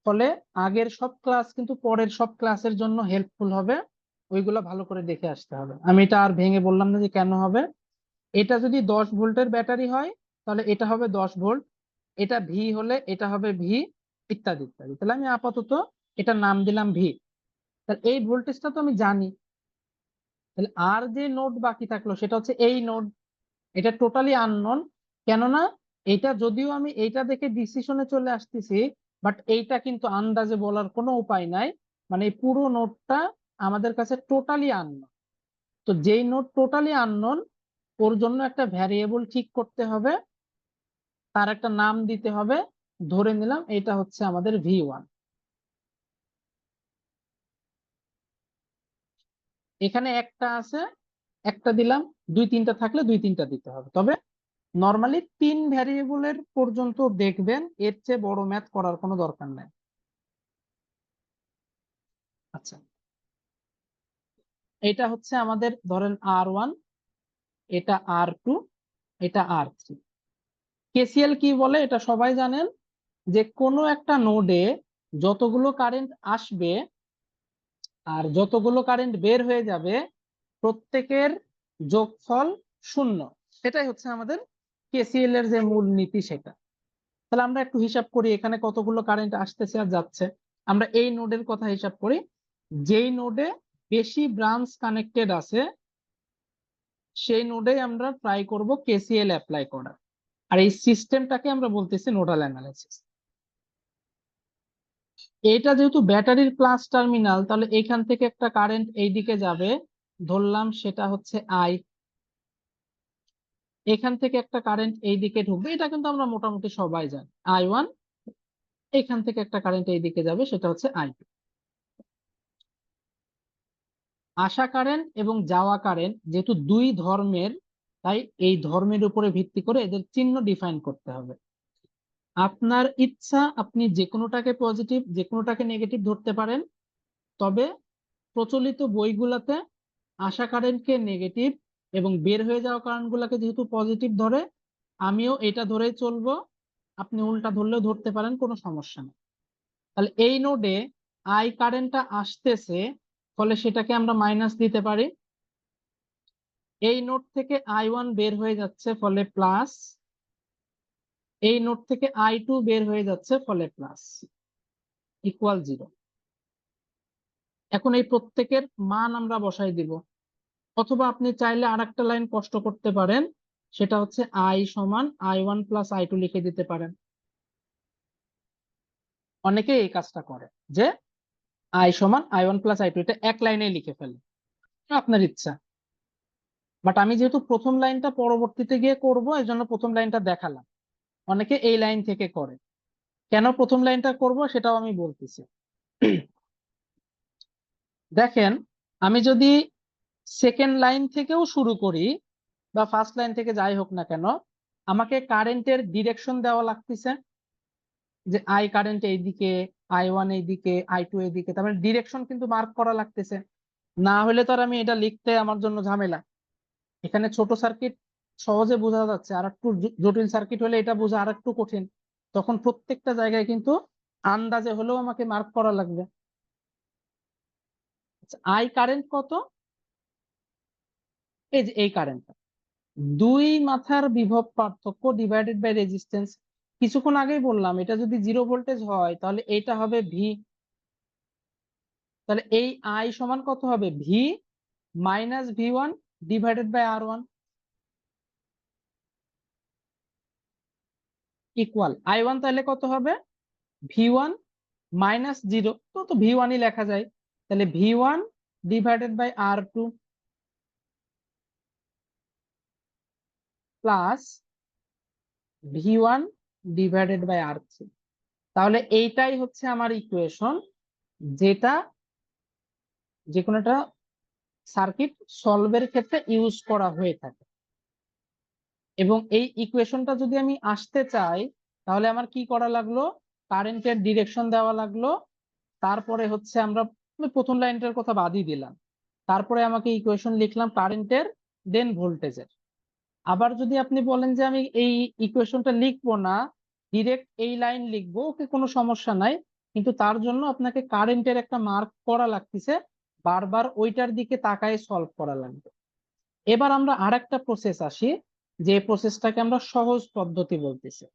ফলে আগের সব ক্লাস কিন্তু পরের সব ক্লাসের জন্য হেল্পফুল হবে, ওইগুলো ভালো করে দেখে আসতে হবে। আমি এটা আর ভেঙে বললাম না যে কেন হবে। এটা যদি 10 ভোল্টের ব্যাটারি হয় তাহলে এটা হবে 10 ভোল্ট, এটা ভি হলে এটা হবে ভি, ইত্যাদি ইত্যাদি। তাহলে আমি আপাতত এটা নাম দিলাম ভি। তাহলে এই ভোল্টেজটা তো আমি জানি। তাহলে আর যে নোড বাকি থাকলো সেটা হচ্ছে এই নোড, এটা টোটালি আননোন। কেননা এটা যদিও আমি এইটা দেখে ডিসিশনে চলে আসতেছি, বাট এইটা কিন্তু আন্দাজে বলার কোনো উপায় নাই, মানে এই পুরো নোডটা আমাদের কাছে টোটালি আননোন। তো যেই নোড টোটালি আননোন ওর জন্য একটা ভ্যারিয়েবল ঠিক করতে হবে, তার একটা নাম দিতে হবে। ধরে নিলাম এটা হচ্ছে আমাদের ভি1। এখানে একটা আছে, একটা দিলাম, 2-3টা থাকলে 2-3টা দিতে হবে। তবে নর্মালি 3 ভ্যারিয়েবলের পর্যন্ত দেখবেন, এর চেয়ে বড় ম্যাথ করার কোনো দরকার নাই। আচ্ছা, এটা হচ্ছে আমাদের ধরেন R1, এটা R2, এটা R3। কেসিএল কি বলে এটা সবাই জানেন, যে কোনো একটা নোডে যতগুলো কারেন্ট আসবে আর যতগুলো কারেন্ট বের হয়ে যাবে প্রত্যেকের যোগফল 0। এটাই হচ্ছে আমাদের কেসিএল এর যে মূল নীতি সেটা। তাহলে আমরা একটু হিসাব করি এখানে কতগুলো কারেন্ট আসতেছে আর যাচ্ছে। আমরা এই নোডের কথা হিসাব করি, যেই নোডে বেশি ব্রাঞ্চ কানেক্টেড আছে সেই নোডে আমরা ট্রাই করব কেসিএল অ্যাপ্লাই করার। আর এই সিস্টেমটাকে আমরা বলতেছি নোডাল অ্যানালাইসিস। এটা যেহেতু ব্যাটারির প্লাস টার্মিনাল, তাহলে এখান থেকে একটা কারেন্ট এইদিকে যাবে, ধরলাম সেটা হচ্ছে আই। এখান থেকে একটা কারেন্ট এইদিকে ঢুকবে, এটা কিন্তু আমরা মোটামুটি সবাই জানি, I1। এখান থেকে একটা কারেন্ট এইদিকে যাবে, সেটা হচ্ছে I2। আসা কারেন্ট এবং যাওয়া কারেন্ট যেহেতু দুই ধর্মের, তাই এই ধর্মের উপরে ভিত্তি করে এদের চিহ্ন ডিফাইন করতে হবে। আপনার ইচ্ছা, আপনি যে কোনোটাকে পজিটিভ যে কোনোটাকে নেগেটিভ ধরতে পারেন। তবে প্রচলিত বইগুলোতে আসা কারেন্টকে নেগেটিভ এবং বের হয়ে যাওয়া কারেন্টগুলোকে যেহেতু পজিটিভ ধরে, আমিও এটা ধরেই চলবো। আপনি উল্টা ধরলেও ধরতে পারেন, কোনো সমস্যা নেই। তাহলে এই নোডে আই কারেন্টটা আসতেছে, ফলে সেটাকে আমরা মাইনাস দিতে পারি। এই নোড থেকে I1 বের হয়ে যাচ্ছে, ফলে প্লাস। এই নোড থেকে I2 বের হয়ে যাচ্ছে, ফলে প্লাস, ইকুয়াল 0। এখন এই প্রত্যেকের মান আমরা বসাই দিব, অথবা আপনি চাইলে আরেকটা লাইন কষ্ট করতে পারেন, সেটা হচ্ছে I সমান I1 প্লাস I2 লিখে দিতে পারেন। অনেকে এই কাজটা করে যে I সমান I1 প্লাস I2 এটা এক লাইনে লিখে ফেলে, আপনার ইচ্ছা। বাট আমি যেহেতু প্রথম লাইনটা পরবর্তীতে গিয়ে করব, এই জন্য প্রথম লাইনটা দেখালাম। অনেকে এই লাইন থেকে করে, কেন প্রথম লাইনটা করব সেটাও আমি বলতেছি। দেখেন, আমি যদি সেকেন্ড লাইন থেকেও শুরু করি বা ফার্স্ট লাইন থেকে যাই হোক না কেন, আমাকে কারেন্টের ডিরেকশন দেওয়া লাগতেছে, যে আই কারেন্ট এইদিকে, I1 এইদিকে, I2 এইদিকে, তার মানে ডিরেকশন কিন্তু মার্ক করা লাগতেছে। না হলে তো আর আমি এটা লিখতে আমার জন্য ঝামেলা। এখানে ছোট সার্কিট সহজে বোঝা যাচ্ছে, আর একটু জটিল সার্কিট হলে এটা বোঝা আর একটু কঠিন। তখন প্রত্যেকটা জায়গায় কিন্তু আন্দাজে হলেও আমাকে মার্ক করা লাগবে। আই কারেন্ট কত? এই যে এই কারেন্টটা, দুই মাথার বিভব পার্থক্য ডিভাইডেড বাই রেজিস্ট্যান্স। কিছুক্ষণ আগেই বললাম, এটা যদি 0 ভোল্টেজ হয় তাহলে এটা হবে ভি। তাহলে এই আই সমান কত হবে? V minus V1 divided by R1 equal I1 তাহলে কত হবে? V1 মাইনাস 0, তো V1ই লেখা যায়। তাহলে V1 divided by R2 plus V1 divided by R3। তাহলে এইটাই হচ্ছে আমার ইকুয়েশন, যেটা যে কোনো একটা সার্কিট সলভের ক্ষেত্রে ইউজ করা হয়ে থাকে। এবং এই ইকুয়েশনটা যদি আমি আসতে চাই, তাহলে আমার কি করা লাগলো? কারেন্টের ডিরেকশন দেওয়া লাগলো। তারপরে হচ্ছে আমি প্রথম লাইনটার কথা বাদই দিলাম, তারপরে আমাকে ইকুয়েশন লিখলাম কারেন্টের, দেন ভোল্টেজের। আবার যদি আপনি বলেন যে আমি এই ইকুয়েশনটা লিখবো না, ডিরেক্ট এই লাইন লিখবো, ওকে, কোনো সমস্যা নাই, কিন্তু তার জন্য আপনাকে কারেন্টের একটা মার্ক করা লাগতেছে, বারবার ওইটার দিকে তাকায় সলভ করা লাগবে। এবার আমরা আরেকটা প্রসেস আসি, যে প্রসেসটাকে আমরা সহজ পদ্ধতি বলতেছি।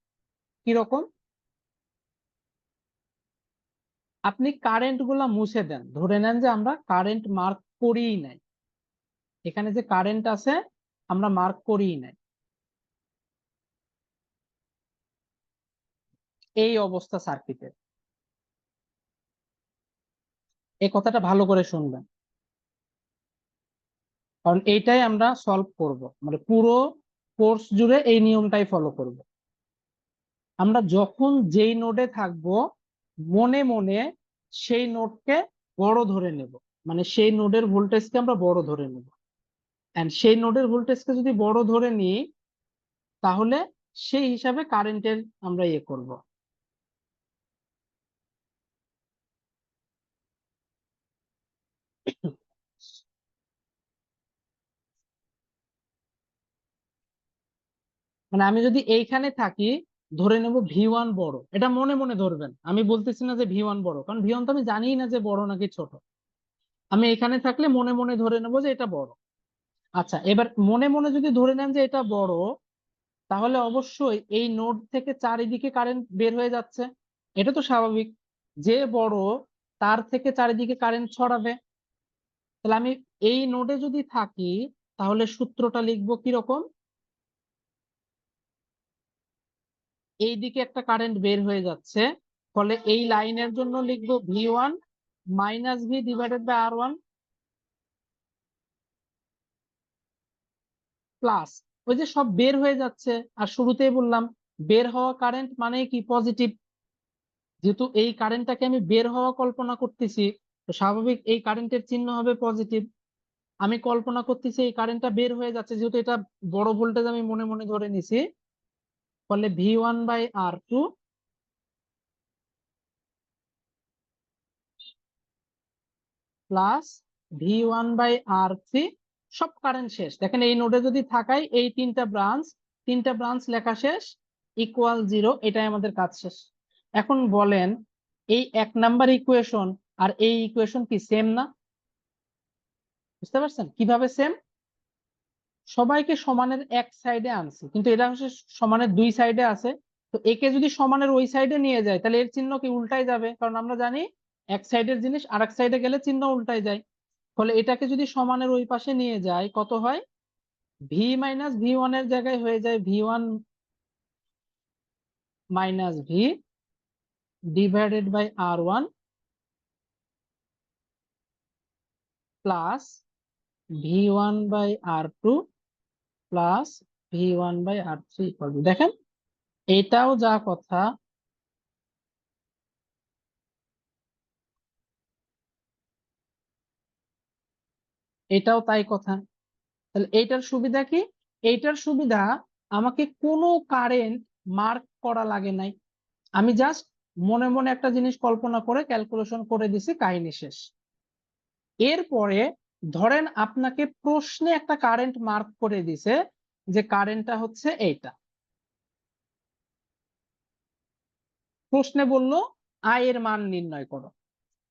কিরকম? আপনি কারেন্ট গুলা মুছে দেন, ধরে নেন যে আমরা কারেন্ট মার্ক করিই নাই, এখানে যে কারেন্ট আছে আমরা মার্ক করিই নাই। এই অবস্থা সার্কিটের, এই কথাটা ভালো করে শুনবেন, কারণ এইটাই আমরা সলভ করব, মানে পুরো কোর্স জুড়ে এই নিয়মটাই ফলো করব। আমরা যখন যেই নোডে থাকব, মনে মনে সেই নোডকে বড় ধরে নেব, মানে সেই নোডের ভোল্টেজকে আমরা বড় ধরে নেব। এন্ড সেই নোডের ভোল্টেজকে যদি বড় ধরে নিই, তাহলে সেই হিসাবে কারেন্টের আমরা ইয়ে করব। মানে আমি যদি এইখানে থাকি, ধরে নেব V1 বড়, এটা মনে মনে ধরবেন, আমি বলতেছি না যে V1 বড়, কারণ V1 তো আমি জানিই না যে বড় নাকি ছোট। আমি এখানে থাকলে মনে মনে ধরে নেব যে এটা বড়। আচ্ছা, এবার মনে মনে যদি ধরে নেন যে এটা বড়, তাহলে অবশ্যই এই নোড থেকে চারিদিকে কারেন্ট বের হয়ে যাচ্ছে, এটা তো স্বাভাবিক। যে বড় তার থেকে চারিদিকে কারেন্ট ছড়াবে। তাহলে আমি এই নোডে যদি থাকি, তাহলে সূত্রটা লিখবো কিরকম? এই দিকে একটা কারেন্ট বের হয়ে যাচ্ছে, ফলে এই লাইনের জন্য লিখবো V1 minus V divided by R1 plus, ওই যে সব বের হয়ে যাচ্ছে, আর শুরুতেই বললাম বের হওয়া কারেন্ট মানে কি? পজিটিভ। যেহেতু এই কারেন্টটাকে আমি বের হওয়া কল্পনা করতেছি, তো স্বাভাবিক এই কারেন্টের চিহ্ন হবে পজিটিভ। আমি কল্পনা করতেছি এই কারেন্টটা বের হয়ে যাচ্ছে, যেহেতু এটা বড় ভোল্টেজ আমি মনে মনে ধরে নিছি, ফলে V1/R2 প্লাস V1/R3। সব কারেন্ট শেষ, দেখেন এই নোডে যদি থাকাই, এই তিনটা ব্রাঞ্চ লেখা শেষ, ইকুয়াল 0। এটাই আমাদের কাজ শেষ। এখন বলেন, এই 1 নাম্বার ইকুয়েশন আর এই ইকুয়েশন কি সেম না? বুঝতে পারছেন কিভাবে সেম? সবাইকে সমানের এক সাইডে আনছি, কিন্তু এটা হচ্ছে সমানের 2 সাইডে আছে। তো একে যদি সমানের ওই সাইডে নিয়ে যায় তাহলে এর চিহ্ন কি উল্টাই যাবে, কারণ আমরা জানি এক সাইডের জিনিস আর এক সাইডে গেলে চিহ্ন উল্টাই যায়। ফলে এটাকে যদি সমানের ওই পাশে নিয়ে যায় কত হয়? ভি মাইনাস ভি ওয়ান এর জায়গায় হয়ে যায় V one minus V divided by R one plus V one by R two plus V one by R three. দেখেন এটাও যা কথা, এটাও তাই কথা। তাহলে এইটার সুবিধা কি? এইটার সুবিধা আমাকে কোনো কারেন্ট মার্ক করা লাগে নাই, আমি জাস্ট মনে মনে একটা জিনিস কল্পনা করে ক্যালকুলেশন করে দিছি, কাহিনী শেষ। এরপরে ধরেন আপনাকে প্রশ্নে একটা কারেন্ট মার্ক করে দিছে যে কারেন্টটা হচ্ছে এইটা, প্রশ্নে বলল আই এর মান নির্ণয় করো।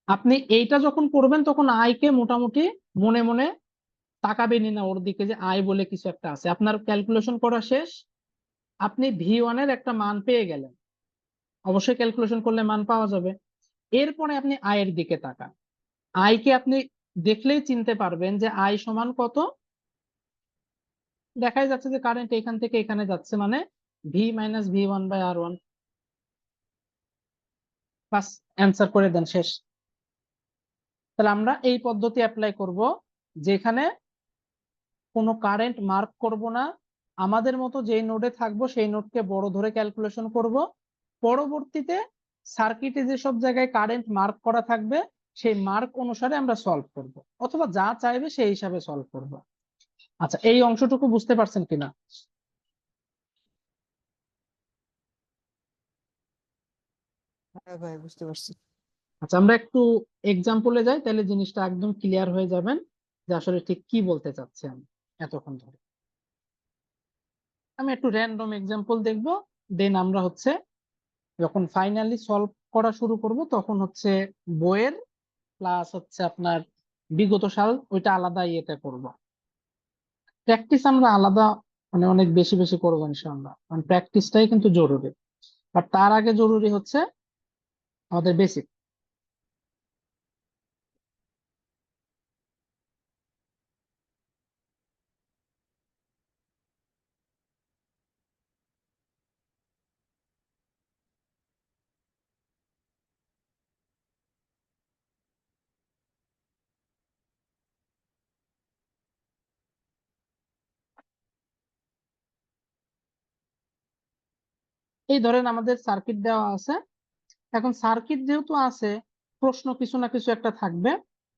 আপনি এইটা যখন করবেন তখন আই কে মোটামুটি মনে মনে তাকাবেনই না ওর দিকে যে আই বলে কিছু একটা আছে, আপনার ক্যালকুলেশন করা শেষ, আপনি ভি ওয়ান এর একটা মান পেয়ে গেলেন, অবশ্যই ক্যালকুলেশন করলে মান পাওয়া যাবে। এরপরে আপনি আই এর দিকে তাকান, আই কে আপনি দেখলেই চিনতে পারবেন যে আই সমান কত। দেখাই যাচ্ছে যে কারেন্ট এখান থেকে এখানে যাচ্ছে, মানে V minus V one by R one. বাস, অ্যান্সার করে দেন, শেষ। তাহলে আমরা এই পদ্ধতি অ্যাপ্লাই করব, যেখানে কোনো কারেন্ট মার্ক করব না, আমাদের মতো যেই নোডে থাকবো সেই নোডকে বড় ধরে ক্যালকুলেশন করব। পরবর্তীতে সার্কিটে যেসব জায়গায় কারেন্ট মার্ক করা থাকবে সেই মার্ক অনুসারে আমরা সলভ করব, অথবা যা চাইবে সেই হিসাবে সলভ করব। আচ্ছা, এই অংশটুকু বুঝতে পারছেন কিনা? হ্যাঁ ভাই, বুঝতে পারছি। আচ্ছা, আমরা একটু এক্সাম্পলে যাই, তাহলে জিনিসটা একদম ক্লিয়ার হয়ে যাবেন যে আসলে ঠিক কি বলতে চাচ্ছি আমি এতক্ষণ ধরে। আমি একটু র্যান্ডম এক্সাম্পল দেখবো, দেন আমরা হচ্ছে যখন ফাইনালি সলভ করা শুরু করব তখন হচ্ছে বইয়ের প্লাস হচ্ছে আপনার বিগত সাল ওইটা আলাদা ইয়েতে করব। প্র্যাকটিস আমরা আলাদা মানে অনেক বেশি বেশি করবো ইনশাআল্লাহ, কারণ প্র্যাকটিসটাই কিন্তু জরুরি। আর তার আগে জরুরি হচ্ছে আমাদের বেসিক। এই ধরেন আমাদের সার্কিট দেওয়া আছে, এখন সার্কিট যেহেতু আছে প্রশ্ন কিছু না কিছু একটা থাকবে।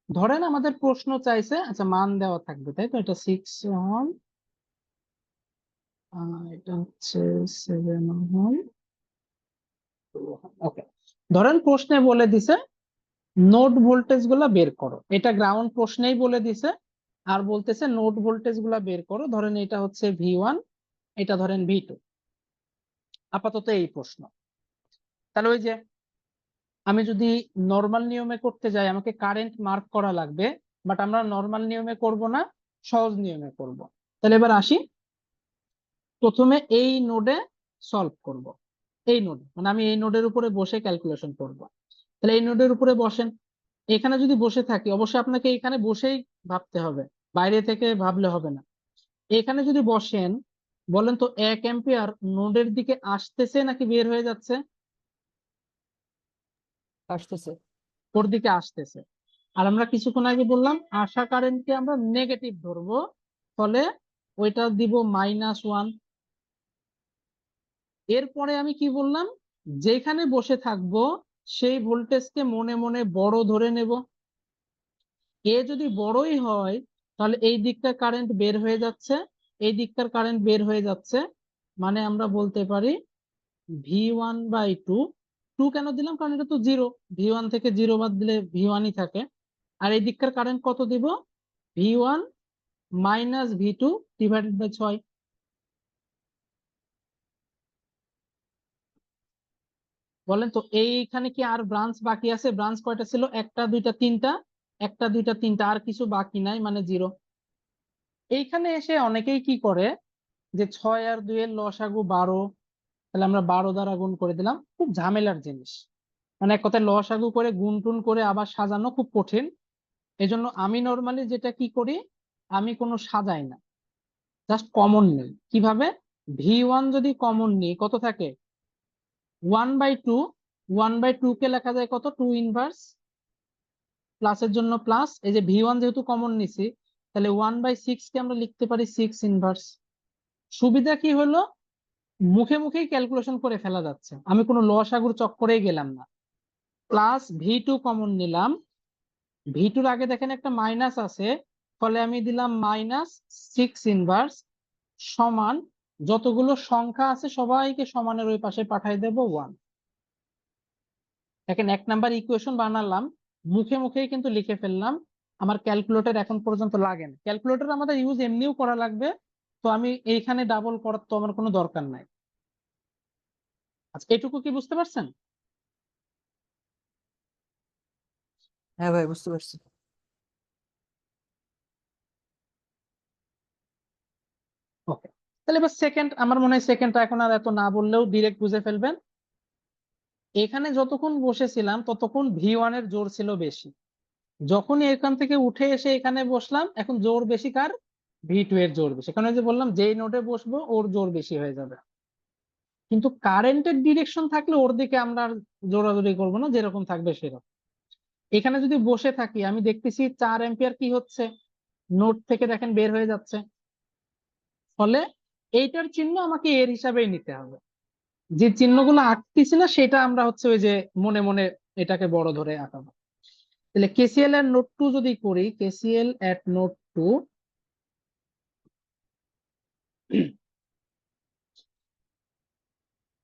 ধরেন আমাদের প্রশ্ন চাইছে, আচ্ছা মান দেওয়া থাকবে, তাই তো, এটা 6 ওহম, এটা হচ্ছে 7 ওহম। ওকে, ধরেন প্রশ্নে বলে দিছে নোড ভোল্টেজ গুলা বের করো, এটা গ্রাউন্ড প্রশ্নেই বলে দিছে, আর বলতেছে নোড ভোল্টেজ গুলা বের করো। ধরেন এটা হচ্ছে ভি ওয়ান, এটা ধরেন ভি টু, আপাতত এই প্রশ্ন। তাহলে ওই যে আমি যদি নর্মাল নিয়মে করতে যাই আমাকে কারেন্ট মার্ক করা লাগবে, বাট আমরা নর্মাল নিয়মে করব না, সহজ নিয়মে করব। তাহলে এবার আসি, প্রথমে এই নোডে সলভ করব, এই নোড মানে আমি এই নোডের উপরে বসে ক্যালকুলেশন করব। তাহলে এই নোডের উপরে বসেন, এখানে যদি বসে থাকি অবশ্যই আপনাকে এখানে বসেই ভাবতে হবে, বাইরে থেকে ভাবলে হবে না। এখানে যদি বসেন, বলেন তো 1 অ্যাম্পিয়ার নোডের দিকে আসতেছে নাকি বের হয়ে যাচ্ছে? আসতেছে। ওর দিকে আসতেছে। আর আমরা কিছুক্ষণ আগে বললাম আসা কারেন্টকে আমরা নেগেটিভ ধরবো, ফলে ওইটা দিব -1। এরপরে আমি কি বললাম, যেখানে বসে থাকবো সেই ভোল্টেজকে মনে মনে বড় ধরে নেব। এ যদি বড়ই হয় তাহলে এই দিকটা কারেন্ট বের হয়ে যাচ্ছে, এই দিকটার কারেন্ট বের হয়ে যাচ্ছে, মানে আমরা বলতে পারি V1/2। টু কেন দিলাম, কারণ এটা তো জিরো, V1 থেকে জিরো বাদ দিলে V1ই থাকে। আর এই দিককার কারেন্ট কত দিব? V1 minus V2 divided by 6। বলেন তো এইখানে কি আর ব্রাঞ্চ বাকি আছে? ব্রাঞ্চ কয়টা ছিল? একটা দুইটা তিনটা, একটা দুইটা তিনটা, আর কিছু বাকি নাই, মানে 0। এইখানে এসে অনেকেই কি করে যে 6 আর 2 এর লসাগু 12, তাহলে আমরা 12 দ্বারা গুণ করে দিলাম। খুব ঝামেলার জিনিস, মানে এক কথায় লসাগু করে গুণ টুন করে আবার সাজানো খুব কঠিন। এজন্য আমি নর্মালি যেটা কি করি, আমি কোনো সাজাই না, জাস্ট কমন নেই। কিভাবে? V1 যদি কমন নিই কত থাকে? 1/2। 1/2 কে লেখা যায় কত? 2 ইনভার্স, প্লাসের জন্য প্লাস। এই যে V1 যেহেতু কমন নিছি, তাহলে 1/6 কে আমরা লিখতে পারি 6 ইনভার্স। সুবিধা কি হলো, মুখে মুখেই ক্যালকুলেশন করে ফেলা যাচ্ছে, আমি কোনো লসাগুর চক্করেই গেলাম না। প্লাস V2 কমন নিলাম, V2 আগে দেখেন একটা মাইনাস আছে, ফলে আমি দিলাম -6 ইনভার্স সমান, যতগুলো সংখ্যা আছে সবাইকে সমানের ওই পাশে পাঠাই দেব 1। দেখেন 1 নাম্বার ইকুয়েশন বানালাম, মুখে মুখেই কিন্তু লিখে ফেললাম। আমার ক্যালকুলেটর এখন পর্যন্ত লাগে না। ক্যালকুলেটর আমাদের ইউজ এমনিও করা লাগবে, তো আমি এইখানে ডাবল করার তো আমার কোনো দরকার নাই। আচ্ছা, এটুকু কি বুঝতে পারছেন? হ্যাঁ ভাই, বুঝতে পারছি। ওকে, তাহলে এবার সেকেন্ড, আমার মনে হয় সেকেন্ডটা এখন আর এত না বললেও ডিরেক্ট বুঝে ফেলবেন। এখানে যতক্ষণ বসেছিলাম ততক্ষণ V1 এর জোর ছিল বেশি, যখনই এখান থেকে উঠে এসে এখানে বসলাম, এখন জোর বেশি কার? V2 এর জোর বেশি, কারণ এই যে বললাম যেই নোডে বসবো ওর জোর বেশি হয়ে যাবে। কিন্তু কারেন্টের ডিরেকশন থাকলে ওর দিকে আমরা আর জোরাজোরি করবো না, যেরকম থাকবে সেরকম। এখানে যদি বসে থাকি, আমি দেখতেছি 4 অ্যাম্পিয়ার কি হচ্ছে, নোড থেকে দেখেন বের হয়ে যাচ্ছে। ফলে এইটার চিহ্ন আমাকে এর হিসাবেই নিতে হবে। যে চিহ্নগুলো আঁকতেছি না সেটা আমরা হচ্ছে ওই যে মনে মনে এটাকে বড় ধরে আঁকাবো। তাহলে কেসিএল এর নোড 2 যদি করি, কেসিএল এট নোড 2,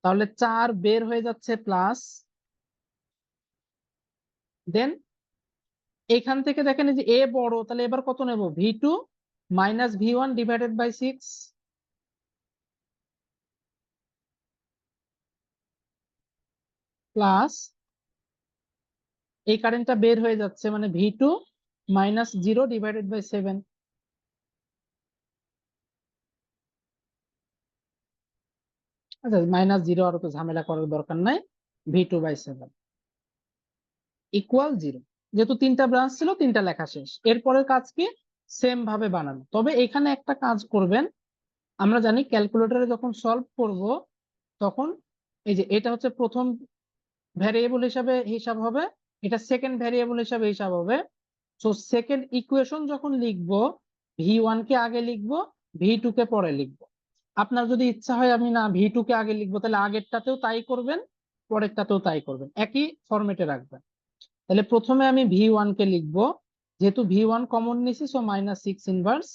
তাহলে 4 বের হয়ে যাচ্ছে প্লাস, দেন এখান থেকে দেখেন এই যে এ বড়, তাহলে এবার কত নেব? V2 minus V1 divided by 6 plus, এই কারেন্টটা বের হয়ে যাচ্ছে মানে V2 মাইনাস 0 ডিভাইডেড বাই 7। আচ্ছা, -0 আর তো ঝামেলা করার দরকার নাই, V2/7 ইকুয়াল 0। যেহেতু তিনটা ব্রাঞ্চ ছিল, তিনটা লেখা শেষ। এরপরের কাজ কি? সেম ভাবে বানানো। তবে এখানে একটা কাজ করবেন, আমরা জানি ক্যালকুলেটরে যখন সলভ করব তখন এই যে এটা হচ্ছে প্রথম ভ্যারিয়েবল হিসাবে হিসাব হবে, এটা সেকেন্ড ভ্যারিয়েবল হিসাবে হিসাব হবে। সো সেকেন্ড ইকুয়েশন যখন লিখবো, V1 কে আগে লিখবো, V2 কে পরে লিখবো। আপনার যদি ইচ্ছা হয় আমি না V2 কে আগে লিখবো, তাহলে আগেরটাতেও তাই করবেন, পরেরটাতেও তাই করবেন, একই ফরম্যাটে রাখবেন। তাহলে প্রথমে আমি V1 কে লিখবো, যেহেতু V1 কমন নিছি, সো -6 ইনভার্স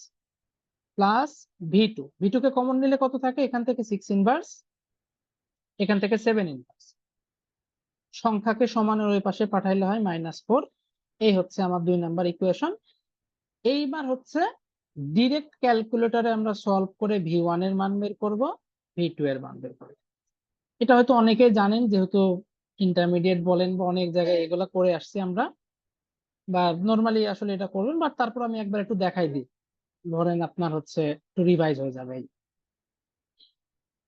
প্লাস V2 কে কমন নিলে কত থাকে? এখান থেকে 6 ইনভার্স, এখান থেকে 7 ইনভার্স। সংখ্যাকে সমানের ওই পাশে পাঠাইলে হয় -4। এই হচ্ছে আমার 2 নাম্বার ইকুয়েশন। এইবার হচ্ছে ডিরেক্ট ক্যালকুলেটরে আমরা সলভ করে V1 এর মান বের করব, V2 এর মান বের করব। এটা হয়তো অনেকেই জানেন, যেহেতু ইন্টারমিডিয়েট বলেন বা অনেক জায়গায় এগুলা করে আসছি আমরা, বা নর্মালি আসলে এটা করবেন, বাট তারপর আমি একবার একটু দেখাই দিই, ধরেন আপনার হচ্ছে একটু রিভাইজ হয়ে যাবে।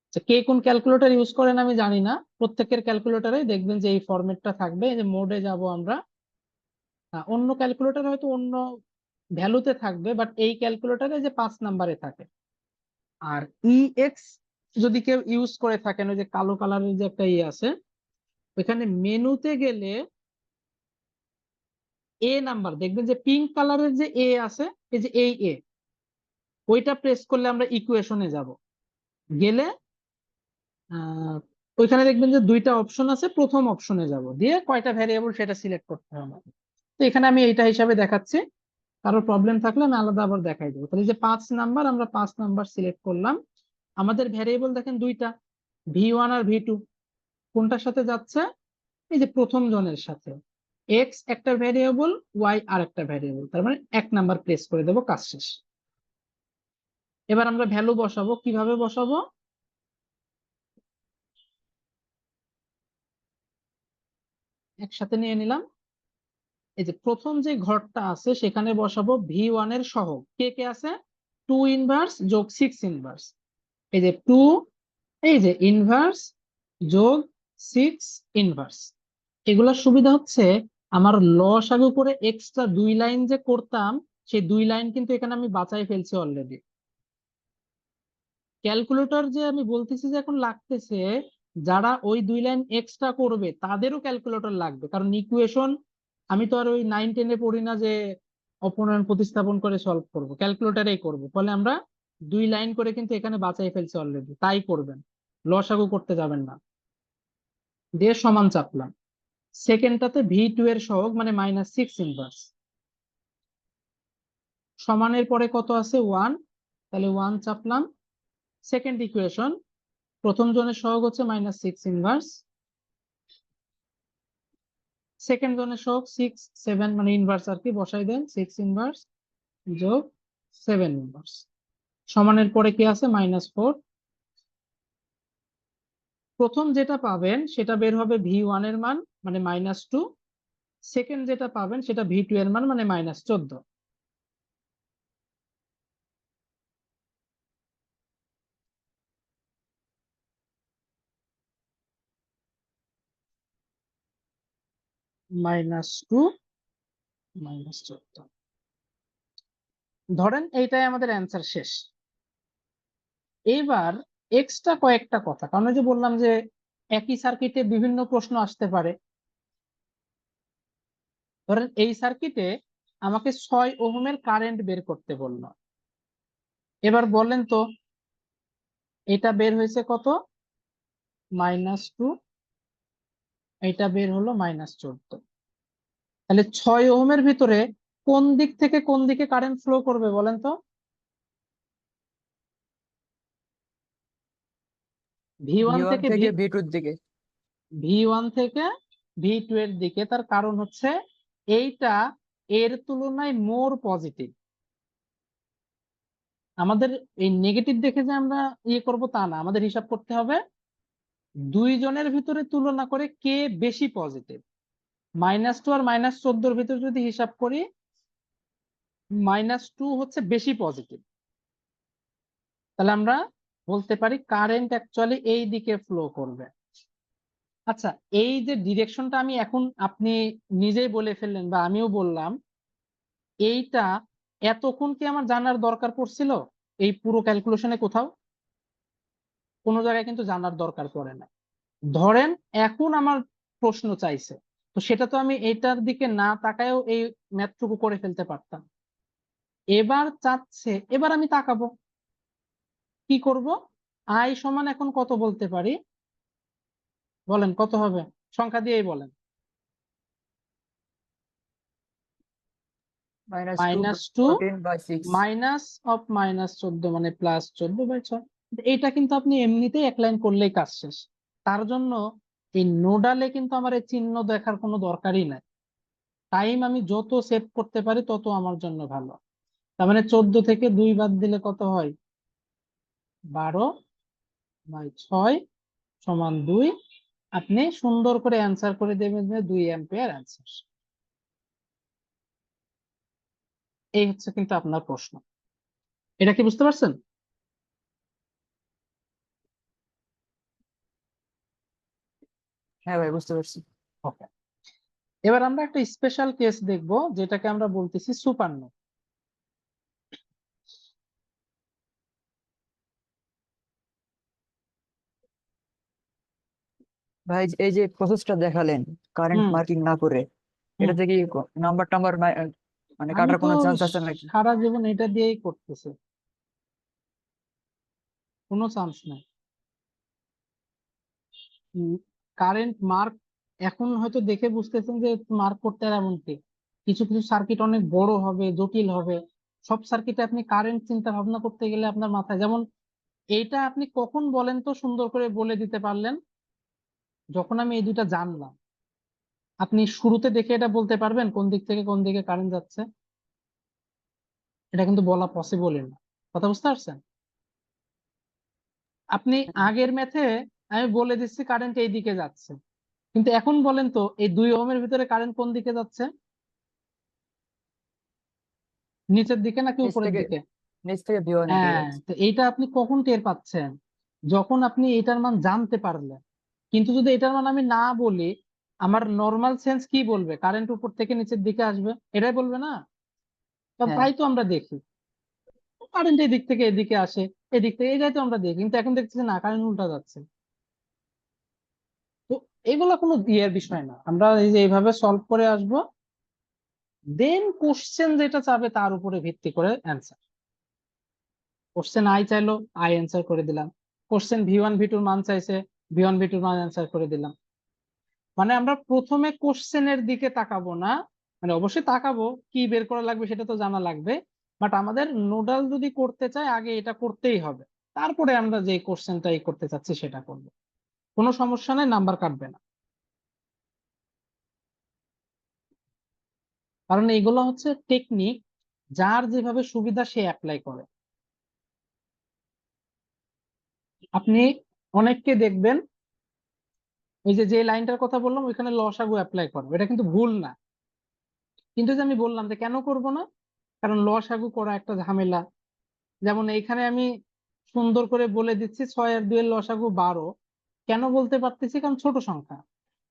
আচ্ছা, কে কোন ক্যালকুলেটর ইউজ করেন আমি জানি না, প্রত্যেকের ক্যালকুলেটরে দেখবেন যে এই ফরম্যাটটা থাকবে। এই যে মোডে যাব আমরা, অন্য ক্যালকুলেটর হয়তো অন্য ভ্যালুতে থাকবে, বাট এই ক্যালকুলেটরে যে 5 নাম্বারে থাকে। আর EX যদি কেউ ইউজ করে থাকেন, ওই যে কালো কালারের যে একটা আছে, ওইখানে মেনুতে গেলে এ নাম্বার দেখবেন, যে পিঙ্ক কালারের যে এ আছে, এই যে এই এ, ওইটা প্রেস করলে আমরা ইকুয়েশনে যাব। গেলে আহ ওইখানে দেখবেন যে দুইটা অপশন আছে, প্রথম অপশনে যাব, দিয়ে কয়টা ভ্যারিয়েবল সেটা সিলেক্ট করতে হবে। তো এখানে আমি এইটা হিসাবে দেখাচ্ছি, কারোর প্রবলেম থাকলে আমি আলাদা আবার দেখাই দেবো। তাহলে যে 5 নাম্বার, আমরা 5 নাম্বার সিলেক্ট করলাম। আমাদের ভ্যারিয়েবল দেখেন দুইটা, V1 আর V2। কোনটার সাথে যাচ্ছে? এই যে প্রথম জনের সাথে। এক্স একটা ভ্যারিয়েবল, ওয়াই আর একটা ভ্যারিয়েবল, তার মানে 1 নাম্বার প্লেস করে দেবো, কাজ শেষ। এবার আমরা ভ্যালু বসাবো, কিভাবে বসাবো? একসাথে নিয়ে নিলাম। এই যে প্রথম যে ঘরটা আছে সেখানে বসাবো V1 এর সহগ কে কে আছে, 2 ইনভার্স যোগ 6 ইনভার্স। এই যে 2, এই যে ইনভার্স যোগ 6 ইনভার্স। এগুলোর সুবিধা হচ্ছে আমার লসাগু করে এক্সট্রা 2 লাইন যে করতাম, সেই 2 লাইন কিন্তু এখানে আমি বাঁচাই ফেলছি অলরেডি। ক্যালকুলেটর যে আমি বলতেছি যে এখন লাগতেছে, যারা ওই 2 লাইন এক্সট্রা করবে তাদেরও ক্যালকুলেটর লাগবে, কারণ ইকুয়েশন আমি তো আর ওই 9-10-এ পড়ি না যে অপনয়ন প্রতিস্থাপন করে সলভ করব, ক্যালকুলেটরেই করব। ফলে আমরা 2 লাইন করে কিন্তু এখানে বাঁচাই ফেলছি অলরেডি, তাই করবেন, লসাগু করতে যাবেন না। দিয়ে সমান চাপলাম, সেকেন্ডটাতে V2 এর সহগ মানে -6 ইনভার্স। সমানের পরে কত আছে 1, তাহলে 1 চাপলাম। সেকেন্ড ইকুয়েশন, প্রথম জনের সহগ হচ্ছে -6 ইনভার্স, সেকেন্ড জনের সহগ 6 7 মানে ইনভার্স আর কি, বসাই দেন 6 ইনভার্স যোগ 7 ইনভার্স। সমানের পরে কি আছে -4। প্রথম যেটা পাবেন সেটা বের হবে V1 এর মান মানে -2, সেকেন্ড যেটা পাবেন সেটা V2 এর মান মানে -14। -2 -14, ধরেন এইটাই আমাদের অ্যান্সার শেষ। এবার এক্সট্রা কয়েকটা কথা, কারণ ওই যে বললাম যে একই সার্কিটে বিভিন্ন প্রশ্ন আসতে পারে। ধরেন এই সার্কিটে আমাকে 6 ওহমের কারেন্ট বের করতে বললো। এবার বলেন তো এটা বের হয়েছে কত, -2, এটা বের হলো -14। তাহলে 6 ওহমের ভিতরে কোন দিক থেকে কোন দিকে কারেন্ট ফ্লো করবে বলেন তো? V1 V1 থেকে থেকে V2 এর দিকে। V1 থেকে V2 এর দিকে। তার কারণ হচ্ছে এইটা এর তুলনায় মোর পজিটিভ। আমাদের এই নেগেটিভ দেখে যে আমরা ইয়ে করব তা না, আমাদের হিসাব করতে হবে দুইজনের ভিতরে তুলনা করে কে বেশি পজিটিভ। -2 আর -14 ভিতরে যদি হিসাব করি, -2 হচ্ছে বেশি পজিটিভ। তাহলে আমরা বলতে পারি কারেন্ট অ্যাকচুয়ালি এই দিকে ফ্লো করবে। আচ্ছা, এই যে ডিরেকশনটা আমি এখন আপনি নিজেই বলে ফেললেন বা আমিও বললাম, এইটা এতক্ষণ কি আমার জানার দরকার পড়ছিল? এই পুরো ক্যালকুলেশনে কোথাও কোনো জায়গায় কিন্তু জানার দরকার পড়ে না। ধরেন এখন আমার প্রশ্ন চাইছে, তো সেটা তো আমি এইটার দিকে না তাকায়ও এই ম্যাথটুকু করে ফেলতে পারতাম। এবার চাচ্ছে, এবার আমি তাকাবো, কি করব? আই সমান এখন কত বলতে পারি বলেন, কত হবে? সংখ্যা দিয়েই বলেন। -2 -2 / 6। মাইনাস অফ -14 মানে +14/6। এইটা কিন্তু আপনি এমনিতেই এক লাইন করলেই কাজ শেষ। তার জন্য এই নোডালে কিন্তু আমার এই চিহ্ন দেখার কোনো দরকারই নাই। টাইম আমি যত সেভ করতে পারি তত আমার জন্য ভালো। তার মানে 14 থেকে 2 বাদ দিলে কত হয়? 12/6 সমান 2। আপনি সুন্দর করে অ্যান্সার করে দেবেন যে 2 অ্যাম্পিয়ার অ্যান্সার। এই হচ্ছে কিন্তু আপনার প্রশ্ন। এটা কি বুঝতে পারছেন? হ্যাঁ ভাই, বুঝতে পারছি। ওকে, এবার আমরা একটা স্পেশাল কেস দেখব যেটাকে আমরা বলতেছি সুপারনোড। ভাই, এই যে প্রসেসটা দেখালেন কারেন্ট হুম মার্কিং না করে, হুম এটাতে কি নাম্বার টাম্বার মানে আমি কাটার তো কোনো চান্স আছে নাকি? সারা জীবন এটা দিয়েই করতেছি, কোনো চান্স নাই। কারেন্ট মার্ক এখন হয়তো দেখে বুঝতেছেন যে মার্ক করতে আর এমন কি, কিছু কিছু সার্কিট অনেক বড় হবে, জটিল হবে। সব সার্কিটে আপনি কারেন্ট চিন্তা ভাবনা করতে গেলে আপনার মাথায়, যেমন এইটা আপনি কখন বলেন তো সুন্দর করে বলে দিতে পারলেন? যখন আমি এই দুইটা জানলাম। আপনি শুরুতে দেখে এটা বলতে পারবেন কোন দিক থেকে কোন দিকে কারেন্ট যাচ্ছে? এটা কিন্তু বলা পসিবলই না। কথা বুঝতে পারছেন? আপনি আগের ম্যাথে আমি বলে দিচ্ছি কারেন্ট এই দিকে যাচ্ছে, কিন্তু এখন বলেন তো এই 2 ওহমের ভিতরে কারেন্ট কোন দিকে যাচ্ছে, নিচের দিকে নাকি নিচ উপরের থেকে দিকে? নিচ থেকে V1 এর দিকে হ্যাঁ, যাচ্ছে। তো এইটা আপনি কখন টের পাচ্ছেন? যখন আপনি এটার মান জানতে পারলেন। কিন্তু যদি এটার মান আমি না বলি, আমার নর্মাল সেন্স কি বলবে? কারেন্ট উপর থেকে নিচের দিকে আসবে, এটাই বলবে না? তো হ্যাঁ তাই তো আমরা দেখি কারেন্ট এদিক থেকে এদিকে আসে, এদিক থেকে, এটাই তো আমরা দেখি। কিন্তু এখন দেখতেছি না, কারেন্ট উল্টা যাচ্ছে। তো এগুলো কোনো ইয়ের বিষয় না, আমরা এই যে এইভাবে সলভ করে আসবো, দেন কোশ্চেন যেটা চাবে তার উপরে ভিত্তি করে অ্যান্সার। কোশ্চেন আই চাইলো, আই অ্যান্সার করে দিলাম। কোশ্চেন V1 V2 মান চাইছে, V1 V2 মান অ্যান্সার করে দিলাম। মানে আমরা প্রথমে কোশ্চেনের দিকে তাকাবো না, মানে অবশ্যই তাকাবো, কি বের করা লাগবে সেটা তো জানা লাগবে, বাট আমাদের নোডাল যদি করতে চাই আগে এটা করতেই হবে, তারপরে আমরা যে কোশ্চেনটাই করতে চাচ্ছি সেটা করবো। কোনো সমস্যা নাই, নাম্বার কাটবে না। কারণ এগুলো হচ্ছে টেকনিক, যার যেভাবে সুবিধা সে অ্যাপ্লাই করে। আপনি অনেককে দেখবেন ওই যে যে লাইনটার কথা বললাম ওইখানে লসাগু অ্যাপ্লাই করবে, এটা কিন্তু ভুল না। কিন্তু যে আমি বললাম যে কেন করব না, কারণ লসাগু করা একটা ঝামেলা। যেমন এইখানে আমি সুন্দর করে বলে দিচ্ছি 6 আর 2 এর লসাগু 12। কেন বলতে পারতেছি? কারণ ছোট সংখ্যা।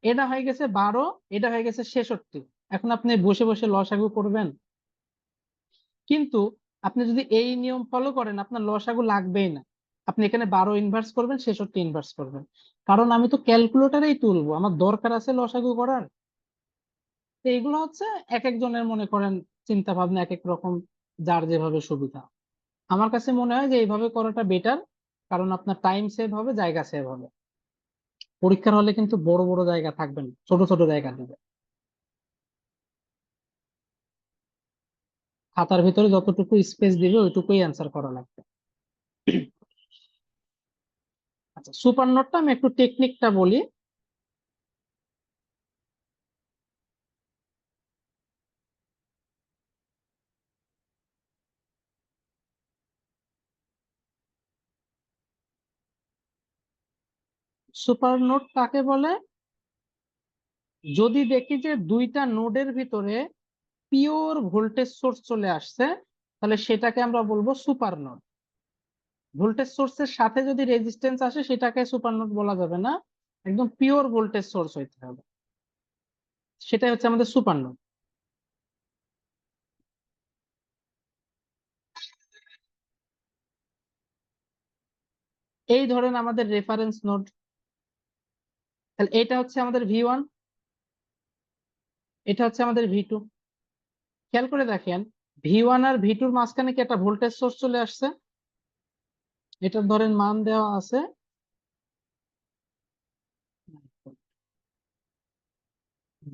এটা হয়ে গেছে 12, এটা হয়ে গেছে 66। এখন আপনি বসে বসে লসাগু করবেন, কিন্তু আপনি যদি এই নিয়ম ফলো করেন আপনার লসাগু লাগবেই না। আপনি এখানে 12 ইনভার্স করবেন, 66 ইনভার্স করবেন। কারণ আমি তো ক্যালকুলেটরেই তুলবো, আমার দরকার আছে লসাগু করার। তো এইগুলো হচ্ছে এক একজনের মনে করেন চিন্তা ভাবনা এক এক রকম, যার যেভাবে সুবিধা। আমার কাছে মনে হয় যে এইভাবে করাটা বেটার, কারণ আপনার টাইম সেভ হবে, জায়গা সেভ হবে। পরীক্ষার হলে কিন্তু বড় বড় জায়গা থাকবে না, ছোট ছোট জায়গা দিবে। খাতার ভিতরে যতটুকু স্পেস দিবে ওইটুকুই অ্যান্সার করা লাগবে। আচ্ছা, সুপার নোটটা আমি একটু টেকনিকটা বলি। সুপার নোট কাকে বলে? যদি দেখি যে দুইটা নোডের ভিতরে পিওর ভোল্টেজ সোর্স চলে আসছে, তাহলে সেটাকে আমরা বলবো সুপার নোড। ভোল্টেজ সোর্সের সাথে যদি রেজিস্ট্যান্স আসে সেটাকে সুপার নোড বলা যাবে না, একদম পিওর ভোল্টেজ সোর্স হইতে হবে, সেটাই হচ্ছে আমাদের সুপার নোড। এই ধরেন আমাদের রেফারেন্স নোড, তাহলে এটা হচ্ছে আমাদের V1, এটা হচ্ছে আমাদের V2। খেয়াল করে দেখেন, V1 আর V2-র মাঝখানে কি একটা ভোল্টেজ সোর্স চলে আসছে? এটার ধরেন মান দেওয়া আছে,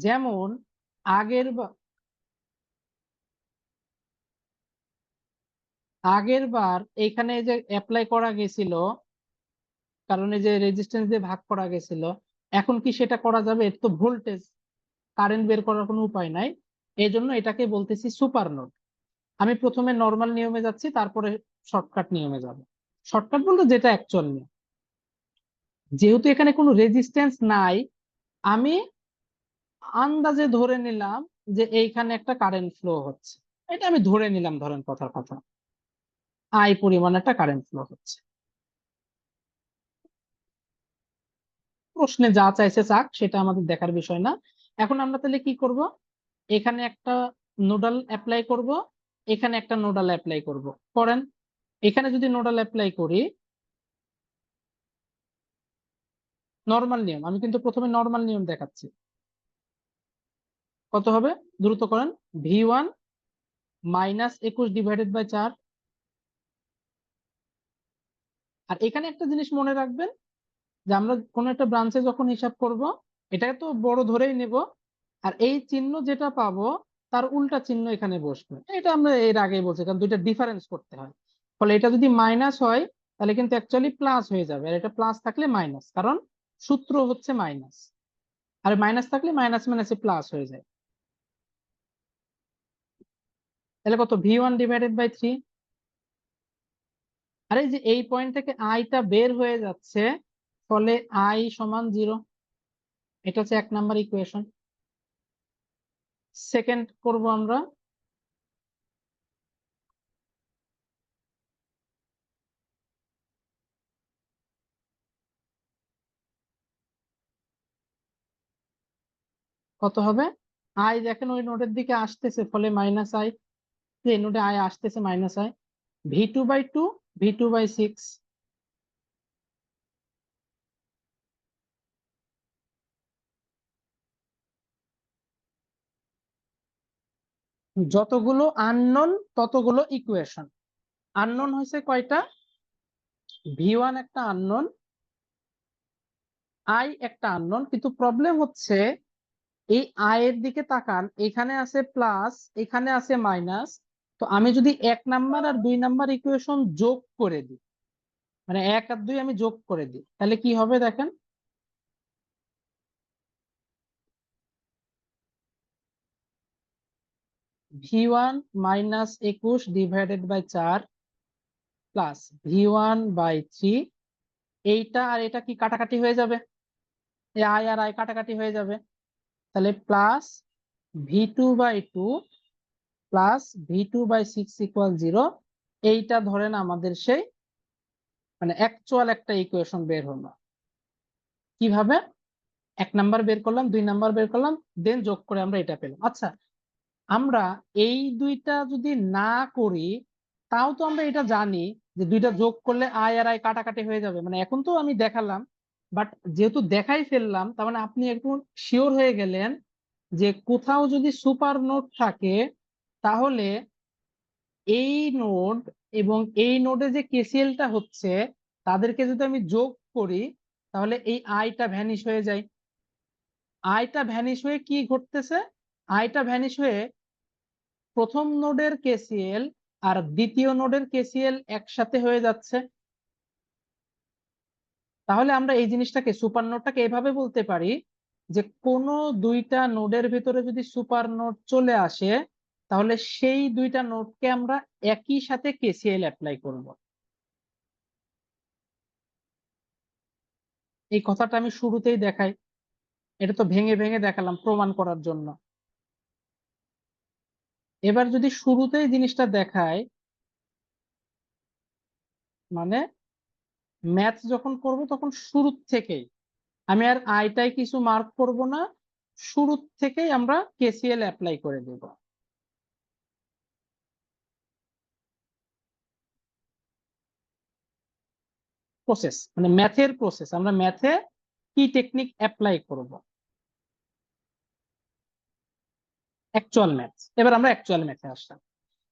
যেমন আগের আগের বার এইখানে যে অ্যাপ্লাই করা গেছিল, কারণ এই যে রেজিস্ট্যান্স দিয়ে ভাগ করা গেছিল, এখন কি সেটা করা যাবে? এর তো ভোল্টেজ, কারেন্ট বের করার কোনো উপায় নাই। এই জন্য এটাকে বলতেছি সুপার নোড। আমি প্রথমে নর্মাল নিয়মে যাচ্ছি, তারপরে শর্টকাট নিয়মে যাব। শর্টকাট বলতে যেটা অ্যাকচুয়াল নিয়ম, যেহেতু এখানে কোনো রেজিস্ট্যান্স নাই, আমি আন্দাজে ধরে নিলাম যে এইখানে একটা কারেন্ট ফ্লো হচ্ছে। এটা আমি ধরে নিলাম, ধরেন কথার কথা, আই পরিমাণ একটা কারেন্ট ফ্লো হচ্ছে। প্রশ্নে যা চাইছে চাক, সেটা আমাদের দেখার বিষয় না। এখন আমরা তাহলে কি করব? এখানে একটা নোডাল অ্যাপ্লাই করব, এখানে একটা নোডাল অ্যাপ্লাই করব। করেন। এখানে যদি নোডাল অ্যাপ্লাই করি, নর্মাল নিয়ম, আমি কিন্তু প্রথমে নর্মাল নিয়ম দেখাচ্ছি। কত হবে? দ্রুত করেন। V1 -21 divided by 4। আর এখানে একটা জিনিস মনে রাখবেন, যে আমরা কোন একটা ব্রাঞ্চে যখন হিসাব করব, এটাকে তো বড় ধরেই নেব, আর এই চিহ্ন যেটা পাবো তার উল্টা চিহ্ন এখানে বসবে। এটা আমরা এর আগেই বলছি, কারণ দুইটা ডিফারেন্স করতে হয়। ফলে এটা যদি মাইনাস হয় তাহলে কিন্তু অ্যাকচুয়ালি প্লাস হয়ে যাবে, আর এটা প্লাস থাকলে মাইনাস, কারণ সূত্র হচ্ছে মাইনাস। আর মাইনাস থাকলে মাইনাস মাইনাসে প্লাস হয়ে যায়। তাহলে কত? V1 divided by 3। আর এই যে এই পয়েন্ট থেকে আইটা বের হয়ে যাচ্ছে, ফলে আই সমান 0। এটা হচ্ছে 1 নাম্বার ইকুয়েশন। সেকেন্ড করব আমরা, কত হবে? আই দেখেন ওই নোডের দিকে আসতেছে, ফলে মাইনাস আই, এই নোডে আই আসতেছে মাইনাস আই, v2/2, v2/6, যতগুলো আননোন ততগুলো ইকুয়েশন। আননোন হয়েছে কয়টা? v1 একটা আননোন, আই একটা আননোন, কিন্তু প্রবলেম হচ্ছে এই আই এর দিকে তাকান, এখানে আছে প্লাস, এখানে আছে মাইনাস। তো আমি যদি 1 নাম্বার আর 2 নাম্বার ইকুয়েশন যোগ করে দিই, মানে 1 আর 2 আমি যোগ করে দিই, তাহলে কি হবে দেখেন, v1 minus 21 divided by 4 plus v1/3, এইটা আর এটা কি কাটাকাটি হয়ে যাবে, এই আই আর আই কাটাকাটি হয়ে যাবে, তাহলে plus v2/2 plus v2/6 equal 0। এইটা ধরেন আমাদের সেই মানে অ্যাকচুয়াল একটা ইকুয়েশন বের হলো। কিভাবে? 1 নাম্বার বের করলাম, 2 নাম্বার বের করলাম, দেন যোগ করে আমরা এটা পেলাম। আচ্ছা, আমরা এই দুইটা যদি না করি, তাও তো আমরা এটা জানি যে দুইটা যোগ করলে আই আর আই কাটাকাটি হয়ে যাবে, মানে এখন তো আমি দেখালাম, বাট যেহেতু দেখাই ফেললাম, তার মানে আপনি একটু শিওর হয়ে গেলেন যে কোথাও যদি সুপার নোড থাকে, তাহলে এই নোড এবং এই নোডে যে কেসিএলটা হচ্ছে, তাদেরকে যদি আমি যোগ করি, তাহলে এই আইটা ভ্যানিশ হয়ে যায়। আইটা ভ্যানিশ হয়ে কি ঘটতেছে? আইটা ভ্যানিশ হয়ে প্রথম নোডের কেসিএল আর দ্বিতীয় নোডের কেসিএল একসাথে হয়ে যাচ্ছে। তাহলে আমরা এই জিনিসটাকে, সুপার নোডটাকে এভাবে বলতে পারি যে কোনো দুইটা নোডের ভিতরে যদি সুপার নোড চলে আসে, তাহলে সেই দুইটা নোডকে আমরা একই সাথে কেসিএল অ্যাপ্লাই করব। এই কথাটা আমি শুরুতেই দেখাই, এটা তো ভেঙে ভেঙে দেখালাম প্রমাণ করার জন্য। এবার যদি শুরুতেই জিনিসটা দেখায়, মানে ম্যাথ যখন করব তখন শুরু থেকেই আমি আর আইটাই কিছু মার্ক করব না, শুরু থেকেই আমরা কেসিএল অ্যাপ্লাই করে দেব। প্রসেস মানে ম্যাথের প্রসেস, আমরা ম্যাথে কি টেকনিক অ্যাপ্লাই করব, অ্যাকচুয়াল ম্যাথ। এবার আমরা অ্যাকচুয়াল ম্যাথে আসলাম।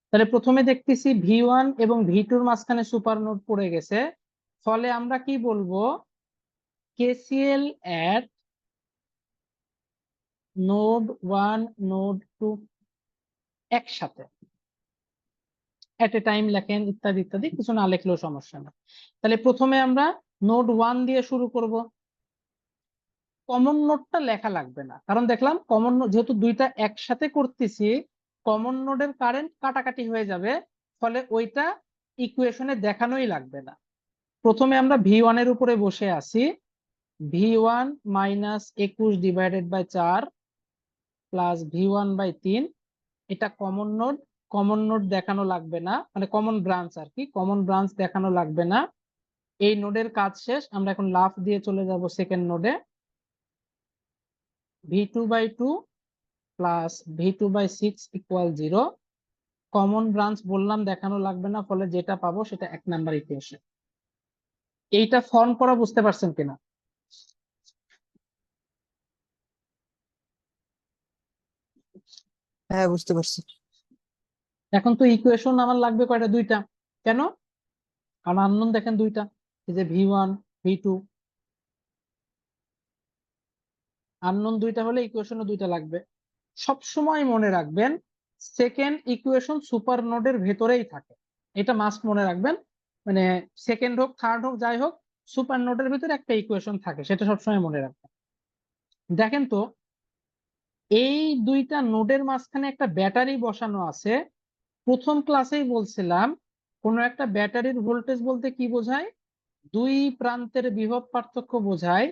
তাহলে প্রথমে দেখতেছি v1 এবং v2 এর মাঝখানে সুপার নোড পড়ে গেছে, ফলে আমরা কি বলবো, কেসিএল এট নোড 1 নোড 2 একসাথে, এট এ টাইম লেখেন, ইত্যাদি ইত্যাদি, কিছু না লেখলেও সমস্যা নেই। তাহলে প্রথমে আমরা নোড 1 দিয়ে শুরু করব। কমন নোডটা লেখা লাগবে না, কারণ দেখলাম কমন নোড যেহেতু দুইটা একসাথে করতেছি, কমন নোডের কারেন্ট কাটাকাটি হয়ে যাবে, ফলে ওইটা ইকুয়েশনে দেখানোই লাগবে না। প্রথমে আমরা v1 এর উপরে বসে আছি, v1 minus 21 divided by 4 plus v1/3, এটা কমন নোড, কমন নোড দেখানো লাগবে না, মানে কমন ব্রাঞ্চ আর কি, কমন ব্রাঞ্চ দেখানো লাগবে না। এই নোডের কাজ শেষ, আমরা এখন লাফ দিয়ে চলে যাব সেকেন্ড নোডে, v2/2 plus v2/6 equal 0। Common branch বললাম দেখানো লাগবে না, ফলে যেটা পাবো সেটা 1 নাম্বার ইকুয়েশন। এইটা ফর্ম করা বুঝতে পারছেন কিনা? হ্যাঁ, বুঝতে পারছি। এখন তো ইকুয়েশন আমার লাগবে কয়টা? দুইটা। কেন? কারণ আননোন দেখেন দুইটা, এই যে v1 v2, আননোন দুইটা হলে ইকুয়েশনও দুইটা লাগবে। সব সময় মনে রাখবেন সেকেন্ড ইকুয়েশন সুপার নোডের ভেতরেই থাকে, এটা মাস্ট মনে রাখবেন। মানে সেকেন্ড হোক থার্ড হোক যাই হোক, সুপার নোডের ভিতরে একটা ইকুয়েশন থাকে, সেটা সবসময় মনে রাখবেন। দেখেন তো, এই দুইটা নোডের মাঝখানে একটা ব্যাটারি বসানো আছে। প্রথম ক্লাসেই বলছিলাম কোন একটা ব্যাটারির ভোল্টেজ বলতে কি বোঝায়? দুই প্রান্তের বিভব পার্থক্য বোঝায়,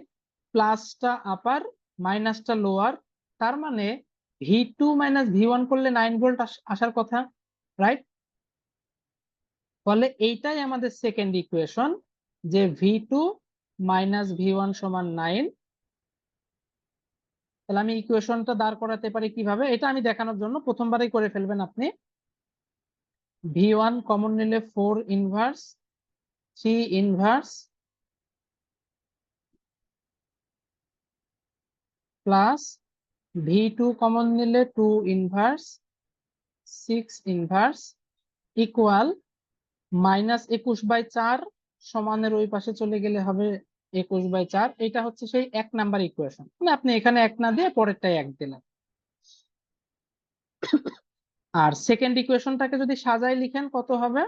প্লাসটা আপার মাইনাসটা লোয়ার, তার মানে V2 মাইনাস V1 করলে 9 ভোল্ট আসার কথা, রাইট? ফলে এইটাই আমাদের সেকেন্ড ইকুয়েশন, যে V2 মাইনাস V1 সমান 9। তাহলে আমি ইকুয়েশনটা দাঁড় করাতে পারি কিভাবে, এটা আমি দেখানোর জন্য প্রথমবারই করে ফেলবেন আপনি। V1 কমন নিলে 4 inverse 3 inverse plus V2 common নিলে 2 ইনভার্স 6 ইনভার্স ইকুয়াল মাইনাস 21/4 সমানের ওই পাশে চলে গেলে হবে 21/4। এটা হচ্ছে সেই 1 নাম্বার ইকুয়েশন, মানে আপনি এখানে 1 না দিয়ে পরেরটাই 1 দিলেন। আর সেকেন্ড ইকুয়েশনটাকে যদি সাজায় লিখেন কত হবে?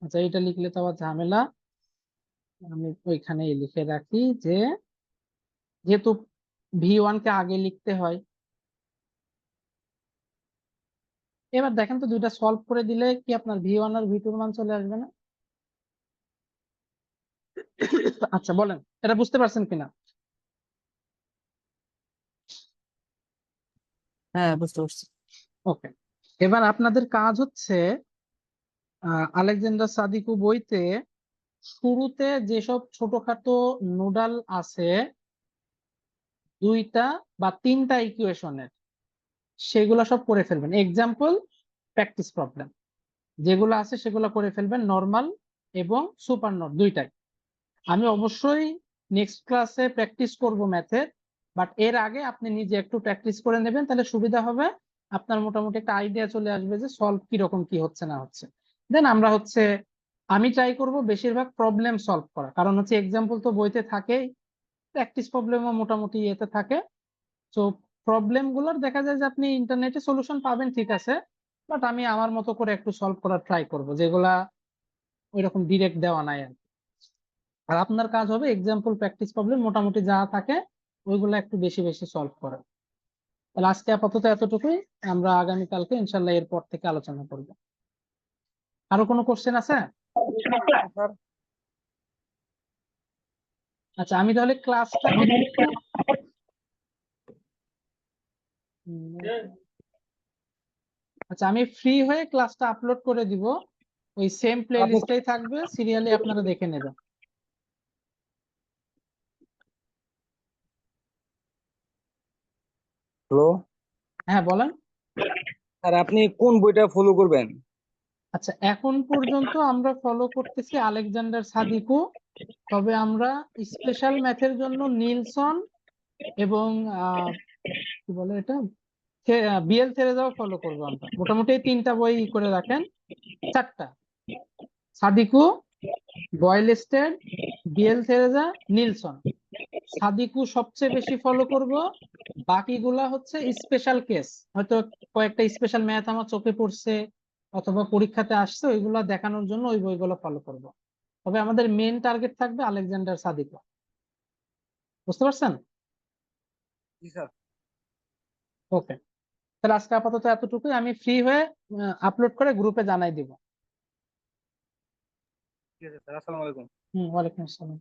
আচ্ছা, এটা লিখলে তো আবার ঝামেলা, আমি ওইখানেই লিখে রাখি যে যেহেতু V1 কে আগে লিখতে হয়। এবার দেখেন তো দুইটা সলভ করে দিলে কি আপনার V1 আর V2 এর মান চলে আসবে না? আচ্ছা বলেন, এটা বুঝতে পারছেন কিনা? হ্যাঁ, বুঝতে পারছি। ওকে, এবার আপনাদের কাজ হচ্ছে আলেকজান্ডার সাদিকু বইতে শুরুতে যেসব ছোটখাটো নোডাল আছে 2টা বা 3টা ইকুয়েশনের, সেগুলো সব করে ফেলবেন। এক্সাম্পল, প্র্যাকটিস প্রবলেম যেগুলো আছে সেগুলো করে ফেলবেন, নরমাল এবং সুপার নোট দুইটাই। আমি অবশ্যই নেক্সট ক্লাসে প্র্যাকটিস করব ম্যাথের, বাট এর আগে আপনি নিজে একটু প্র্যাকটিস করে নেবেন, তাহলে সুবিধা হবে। আপনার মোটামুটি একটা আইডিয়া চলে আসবে যে সলভ কিরকম কি হচ্ছে না হচ্ছে। দেন আমরা হচ্ছে আমি ট্রাই করব বেশিরভাগ প্রবলেম সলভ করা, কারণ হচ্ছে এক্সাম্পল তো বইতে থাকেই, প্র্যাকটিস প্রবলেমও মোটামুটি এতে থাকে। তো প্রবলেম গুলোর দেখা যায় যে আপনি ইন্টারনেটে সলিউশন পাবেন, ঠিক আছে, বাট আমি আমার মতো করে একটু সলভ করার ট্রাই করব, যেগুলা ওইরকম ডিরেক্ট দেওয়া নাই আর কি। আর আপনার কাজ হবে এক্সাম্পল প্র্যাকটিস প্রবলেম মোটামুটি যা থাকে ওইগুলো একটু বেশি বেশি সলভ করা। তাহলে আজকে আপাতত এতটুকুই, আমরা আগামীকালকে ইনশাল্লাহ এরপর থেকে আলোচনা করব। আরো কোনো কোশ্চেন আছে? আচ্ছা, আমি তাহলে ক্লাসটাকে একটু আচ্ছা, আমি ফ্রি হয়ে ক্লাসটা আপলোড করে দিব, ওই সেম প্লে লিস্টেই থাকবে, সিরিয়ালি আপনারা দেখে নেবেন। হ্যালো হ্যাঁ বলেন। স্যার, আপনি কোন বইটা ফলো করবেন? আচ্ছা, এখন পর্যন্ত আমরা ফলো করতেছি আলেকজান্ডার সাদিকু, তবে আমরা স্পেশাল ম্যাথের জন্য নিলসন এবং কি বলে এটা, বিএল থেরেজাও ফলো করবো আমরা। মোটামুটি এই 3টা বই করে রাখেন, 4টা: সাদিকু, বয়েলস্টেড, বিএল থেরেজা, নিলসন। সাদিকু সবচেয়ে বেশি ফলো করব, বাকিগুলা হচ্ছে স্পেশাল কেস, হয়তো কয়েকটা স্পেশাল ম্যাথ আমার চোখে পড়ছে অথবা পরীক্ষাতে আসছে, ওইগুলা দেখানোর জন্য ওই বইগুলো ফলো করব। তবে আমাদের মেন টার্গেট থাকবে আলেকজান্ডার সাদিকু। বুঝতে পারছেন? জি স্যার। ওকে, তাহলে আজকে আপাতত এতটুকুই। আমি ফ্রি হয়ে আপলোড করে গ্রুপে জানাই দিব। ঠিক আছে স্যার, আসসালামু আলাইকুম। ওয়ালাইকুম আসসালাম।